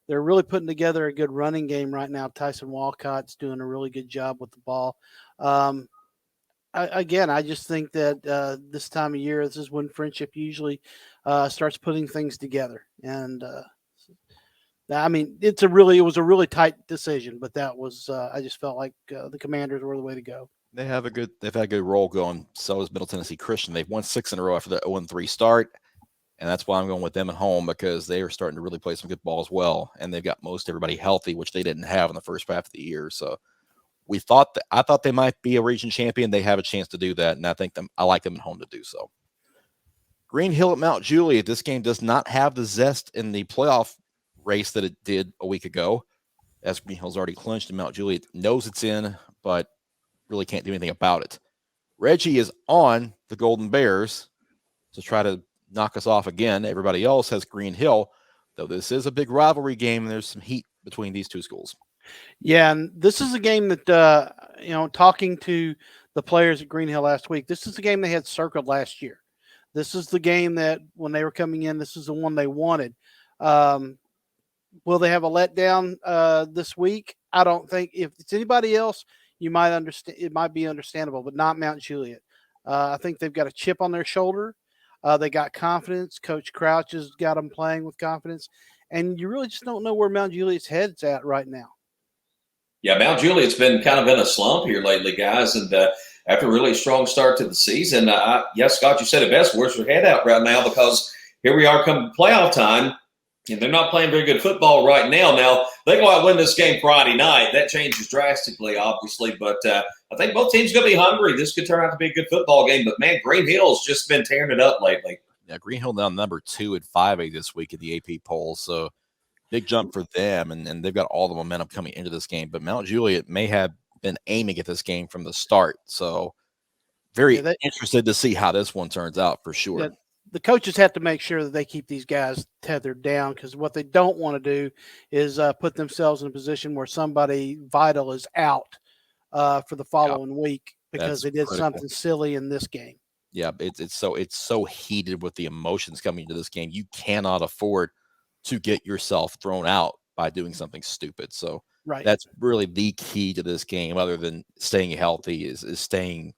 really putting together a good running game right now. Tyson Walcott's doing a really good job with the ball. I just think that this time of year, this is when Friendship usually starts putting things together. And I mean, it was a really tight decision, but that was I just felt like the Commanders were the way to go. They've had a good roll going. So is Middle Tennessee Christian. They've won 6 in a row after the 0-3 start. And that's why I'm going with them at home, because they are starting to really play some good ball as well. And they've got most everybody healthy, which they didn't have in the first half of the year. So I thought they might be a region champion. They have a chance to do that. And I like them at home to do so. Green Hill at Mount Juliet. This game does not have the zest in the playoff race that it did a week ago, as Green Hill's already clinched, and Mount Juliet knows it's in, but really can't do anything about it. Reggie is on the Golden Bears to try to knock us off again. Everybody else has Green Hill, though this is a big rivalry game, and there's some heat between these two schools. Yeah, and this is a game that, talking to the players at Green Hill last week, this is the game they had circled last year. This is the game that when they were coming in, this is the one they wanted. Will they have a letdown this week? I don't think. If it's anybody else, you might understand. It might be understandable, but not Mount Juliet. I think they've got a chip on their shoulder. They got confidence. Coach Crouch has got them playing with confidence, and you really just don't know where Mount Juliet's head's at right now. Yeah, Mount Juliet's been kind of in a slump here lately, guys, and after a really strong start to the season, yes, Scott, you said it best. Where's their head at right now? Because here we are come playoff time. And they're not playing very good football right now. Now, they go out and win this game Friday night. That changes drastically, obviously. But I think both teams are going to be hungry. This could turn out to be a good football game. But, man, Green Hill's just been tearing it up lately. Yeah, Green Hill now number 2 at 5A this week at the AP poll. So, big jump for them. And they've got all the momentum coming into this game. But Mount Juliet may have been aiming at this game from the start. So, very interested to see how this one turns out for sure. Yeah. The coaches have to make sure that they keep these guys tethered down, because what they don't want to do is put themselves in a position where somebody vital is out for the following week because they did something silly in this game. Yeah, it's so heated with the emotions coming into this game. You cannot afford to get yourself thrown out by doing something stupid. So Right. that's really the key to this game, other than staying healthy, is staying,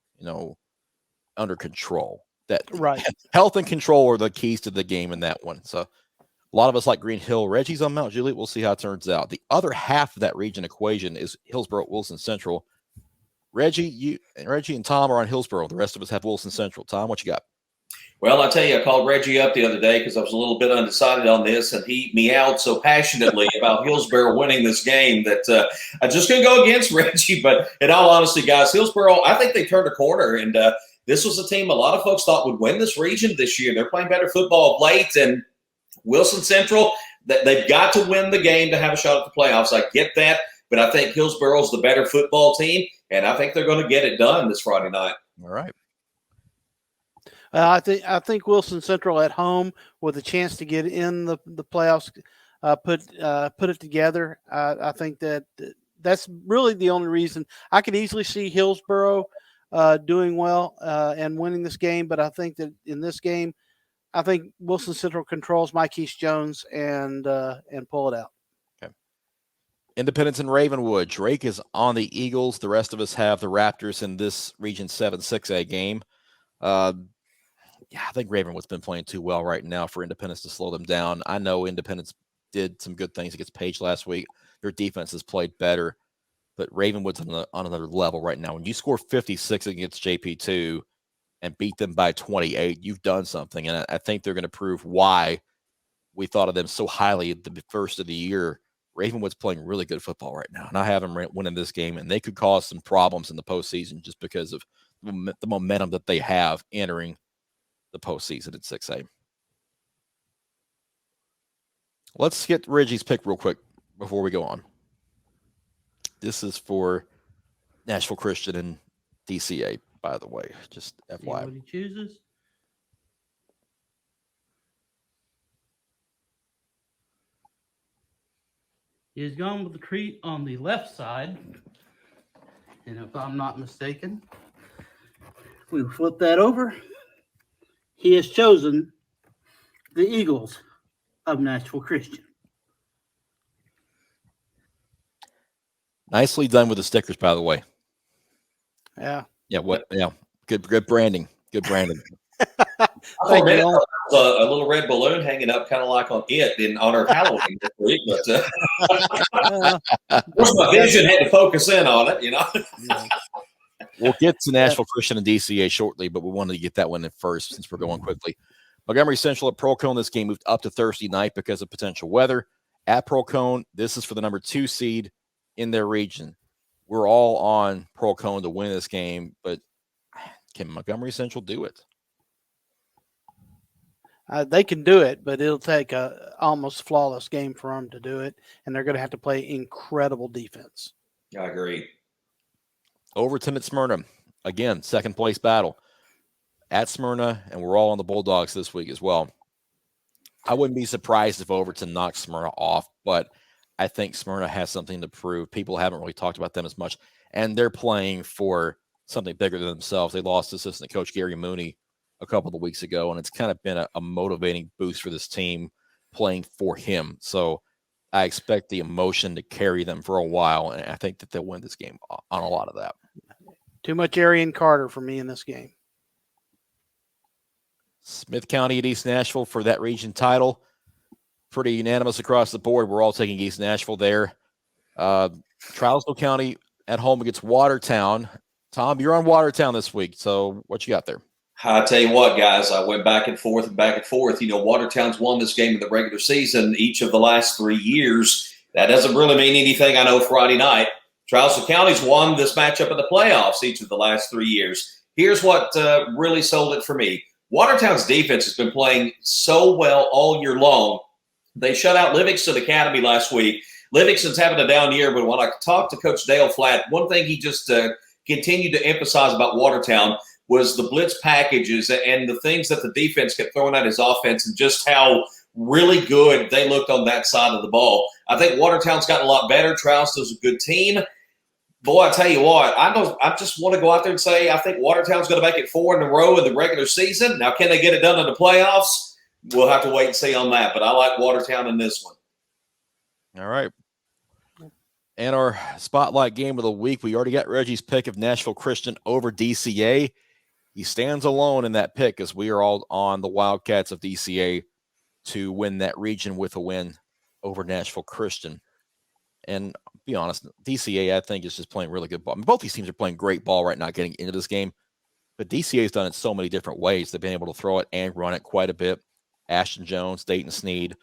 under control. That Right. health and control are the keys to the game in that one. So a lot of us like Green Hill. Reggie's on Mount Juliet. We'll see how it turns out. The other half of that region equation is Hillsborough, Wilson Central. Reggie and Tom are on Hillsborough. The rest of us have Wilson Central. Tom, what you got? Well, I tell you, I called Reggie up the other day because I was a little bit undecided on this, and he meowed so passionately about Hillsborough winning this game that I just couldn't go against Reggie. But in all honesty, guys, Hillsborough, I think they turned a corner, and this was a team a lot of folks thought would win this region this year. They're playing better football of late, and Wilson Central, they've got to win the game to have a shot at the playoffs. I get that, but I think Hillsborough's the better football team, and I think they're going to get it done this Friday night. All right. I think Wilson Central at home with a chance to get in the playoffs, put it together. I think that's really the only reason. I could easily see Hillsborough doing well and winning this game, but I think that in this game, I think Wilson Central controls Mike East Jones and pull it out. Okay. Independence and Ravenwood. Drake is on the Eagles. The rest of us have the Raptors in this Region 7 6A game. I think Ravenwood's been playing too well right now for Independence to slow them down. I know Independence did some good things against Page last week. Their defense has played better, but Ravenwood's on another level right now. When you score 56 against JP2 and beat them by 28, you've done something. And I think they're going to prove why we thought of them so highly at the first of the year. Ravenwood's playing really good football right now, and I have them winning this game, and they could cause some problems in the postseason just because of the momentum that they have entering the postseason at 6A. Let's get Reggie's pick real quick before we go on. This is for Nashville Christian and DCA, by the way, just FYI. What he chooses. He's gone with the treat on the left side. And if I'm not mistaken, we'll flip that over. He has chosen the Eagles of Nashville Christian. Nicely done with the stickers, by the way. Yeah. Yeah. What? Yeah. Good branding. Good branding. Thank you. A little red balloon hanging up, kind of like on it in honor of Halloween this week. But of course, my vision had to focus in on it. Yeah. We'll get to Nashville Christian and DCA shortly, but we wanted to get that one in first since we're going quickly. Montgomery Central at Pearl-Cohn. This game moved up to Thursday night because of potential weather. At Pearl-Cohn, this is for the number 2 seed in their region. We're all on Pearl-Cohn to win this game, but can Montgomery Central do it? They can do it, but it'll take a almost flawless game for them to do it, and they're going to have to play incredible defense. I agree. Overton at Smyrna. Again, second place battle at Smyrna, and we're all on the Bulldogs this week as well. I wouldn't be surprised if Overton knocks Smyrna off, but I think Smyrna has something to prove. People haven't really talked about them as much, and they're playing for something bigger than themselves. They lost assistant coach Gary Mooney a couple of weeks ago, and it's kind of been a motivating boost for this team playing for him. So I expect the emotion to carry them for a while, and I think that they'll win this game on a lot of that. Too much Arian Carter for me in this game. Smith County at East Nashville for that region title. Pretty unanimous across the board. We're all taking East Nashville there. Trousdale County at home against Watertown. Tom, you're on Watertown this week, so what you got there? I tell you what, guys, I went back and forth and back and forth. Watertown's won this game in the regular season each of the last 3 years. That doesn't really mean anything, I know, Friday night. Trousdale County's won this matchup in the playoffs each of the last 3 years. Here's what really sold it for me. Watertown's defense has been playing so well all year long. They shut out Livingston Academy last week. Livingston's having a down year, but when I talked to Coach Dale Flatt, one thing he just continued to emphasize about Watertown was the blitz packages and the things that the defense kept throwing at his offense and just how really good they looked on that side of the ball. I think Watertown's gotten a lot better. Trousdale's a good team. boy, I tell you what, I just want to go out there and say I think Watertown's going to make it 4 in a row in the regular season. Now, can they get it done in the playoffs? We'll have to wait and see on that. But I like Watertown in this one. All right. And our spotlight game of the week, we already got Reggie's pick of Nashville Christian over DCA. He stands alone in that pick as we are all on the Wildcats of DCA to win that region with a win over Nashville Christian. And be honest, DCA, I think, is just playing really good ball. I mean, both these teams are playing great ball right now getting into this game. But DCA has done it so many different ways. They've been able to throw it and run it quite a bit. Ashton Jones, Dayton Sneed,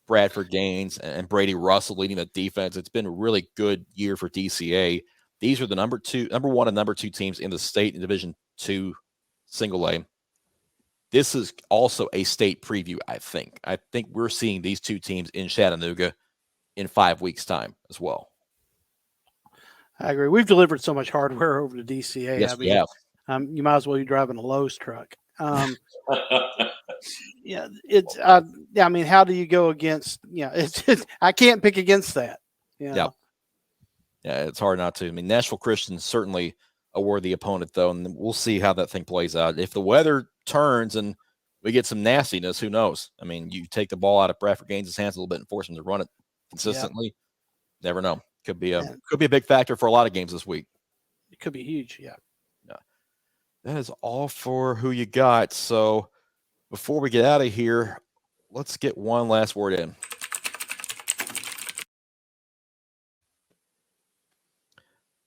Bradford Gaines, and Brady Russell leading the defense. It's been a really good year for DCA. These are the number 1 and number 2 teams in the state in Division II single A. This is also a state preview, I think. I think we're seeing these two teams in Chattanooga in 5 weeks' time as well. I agree. We've delivered so much hardware over to DCA. Yes, I mean, we have. You might as well be driving a Lowe's truck. Yeah, it's. I mean, how do you go against? I can't pick against that. Yeah, it's hard not to. I mean, Nashville Christian certainly a worthy opponent, though, and we'll see how that thing plays out. If the weather turns and we get some nastiness, who knows? I mean, you take the ball out of Bradford Gaines' hands a little bit and force him to run it consistently. Yeah. Never know. Could be a big factor for a lot of games this week. It could be huge. Yeah. That is all for who you got. So before we get out of here, let's get one last word in.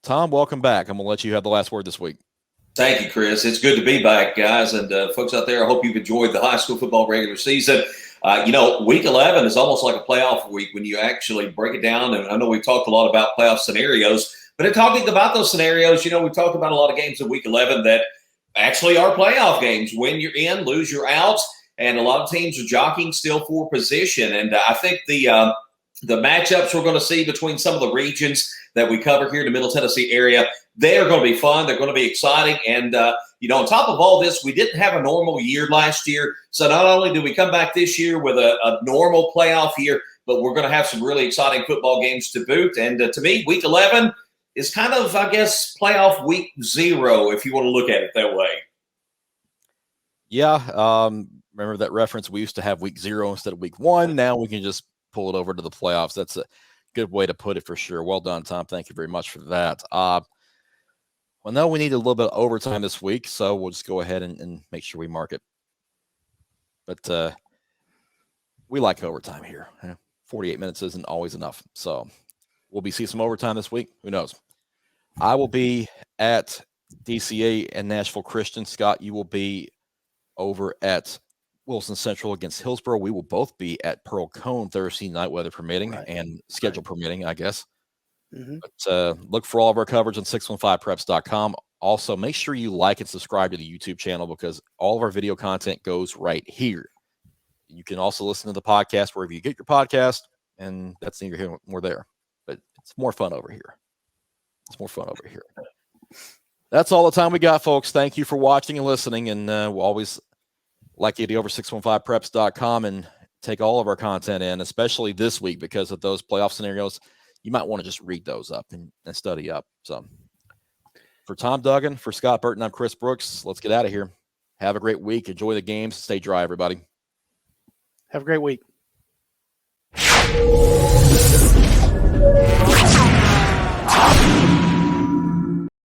Tom, welcome back. I'm going to let you have the last word this week. Thank you, Chris. It's good to be back, guys. And folks out there, I hope you've enjoyed the high school football regular season. Week 11 is almost like a playoff week when you actually break it down. And I know we've talked a lot about playoff scenarios, but in talking about those scenarios, we've talked about a lot of games in week 11 that actually are playoff games. Win, you're in, lose, you're out. And a lot of teams are jockeying still for position. And I think the matchups we're going to see between some of the regions that we cover here in the Middle Tennessee area, they are going to be fun. They're going to be exciting. And, on top of all this, we didn't have a normal year last year. So not only do we come back this year with a normal playoff year, but we're going to have some really exciting football games to boot. And to me, week 11 is kind of, I guess, playoff week 0, if you want to look at it that way. Yeah. Remember that reference? We used to have week 0 instead of week 1. Now we can just pull it over to the playoffs. That's a good way to put it for sure. Well done, Tom. Thank you very much for that. Well, no, we need a little bit of overtime this week, so we'll just go ahead and make sure we mark it. But we like overtime here. 48 minutes isn't always enough. So will we see some overtime this week? Who knows? I will be at DCA and Nashville Christian. Scott, you will be over at Wilson Central against Hillsborough. We will both be at Pearl Cone Thursday night, weather permitting and schedule permitting, I guess. Mm-hmm. But look for all of our coverage on 615preps.com. Also, make sure you like and subscribe to the YouTube channel because all of our video content goes right here. You can also listen to the podcast wherever you get your podcast, and that's neither here nor there. But it's more fun over here. That's all the time we got, folks. Thank you for watching and listening, and we'll always like you to go over 615preps.com and take all of our content in, especially this week because of those playoff scenarios. You might want to just read those up and study up. So for Tom Duggan, for Scott Burton, I'm Chris Brooks. Let's get out of here. Have a great week. Enjoy the games. Stay dry, everybody. Have a great week.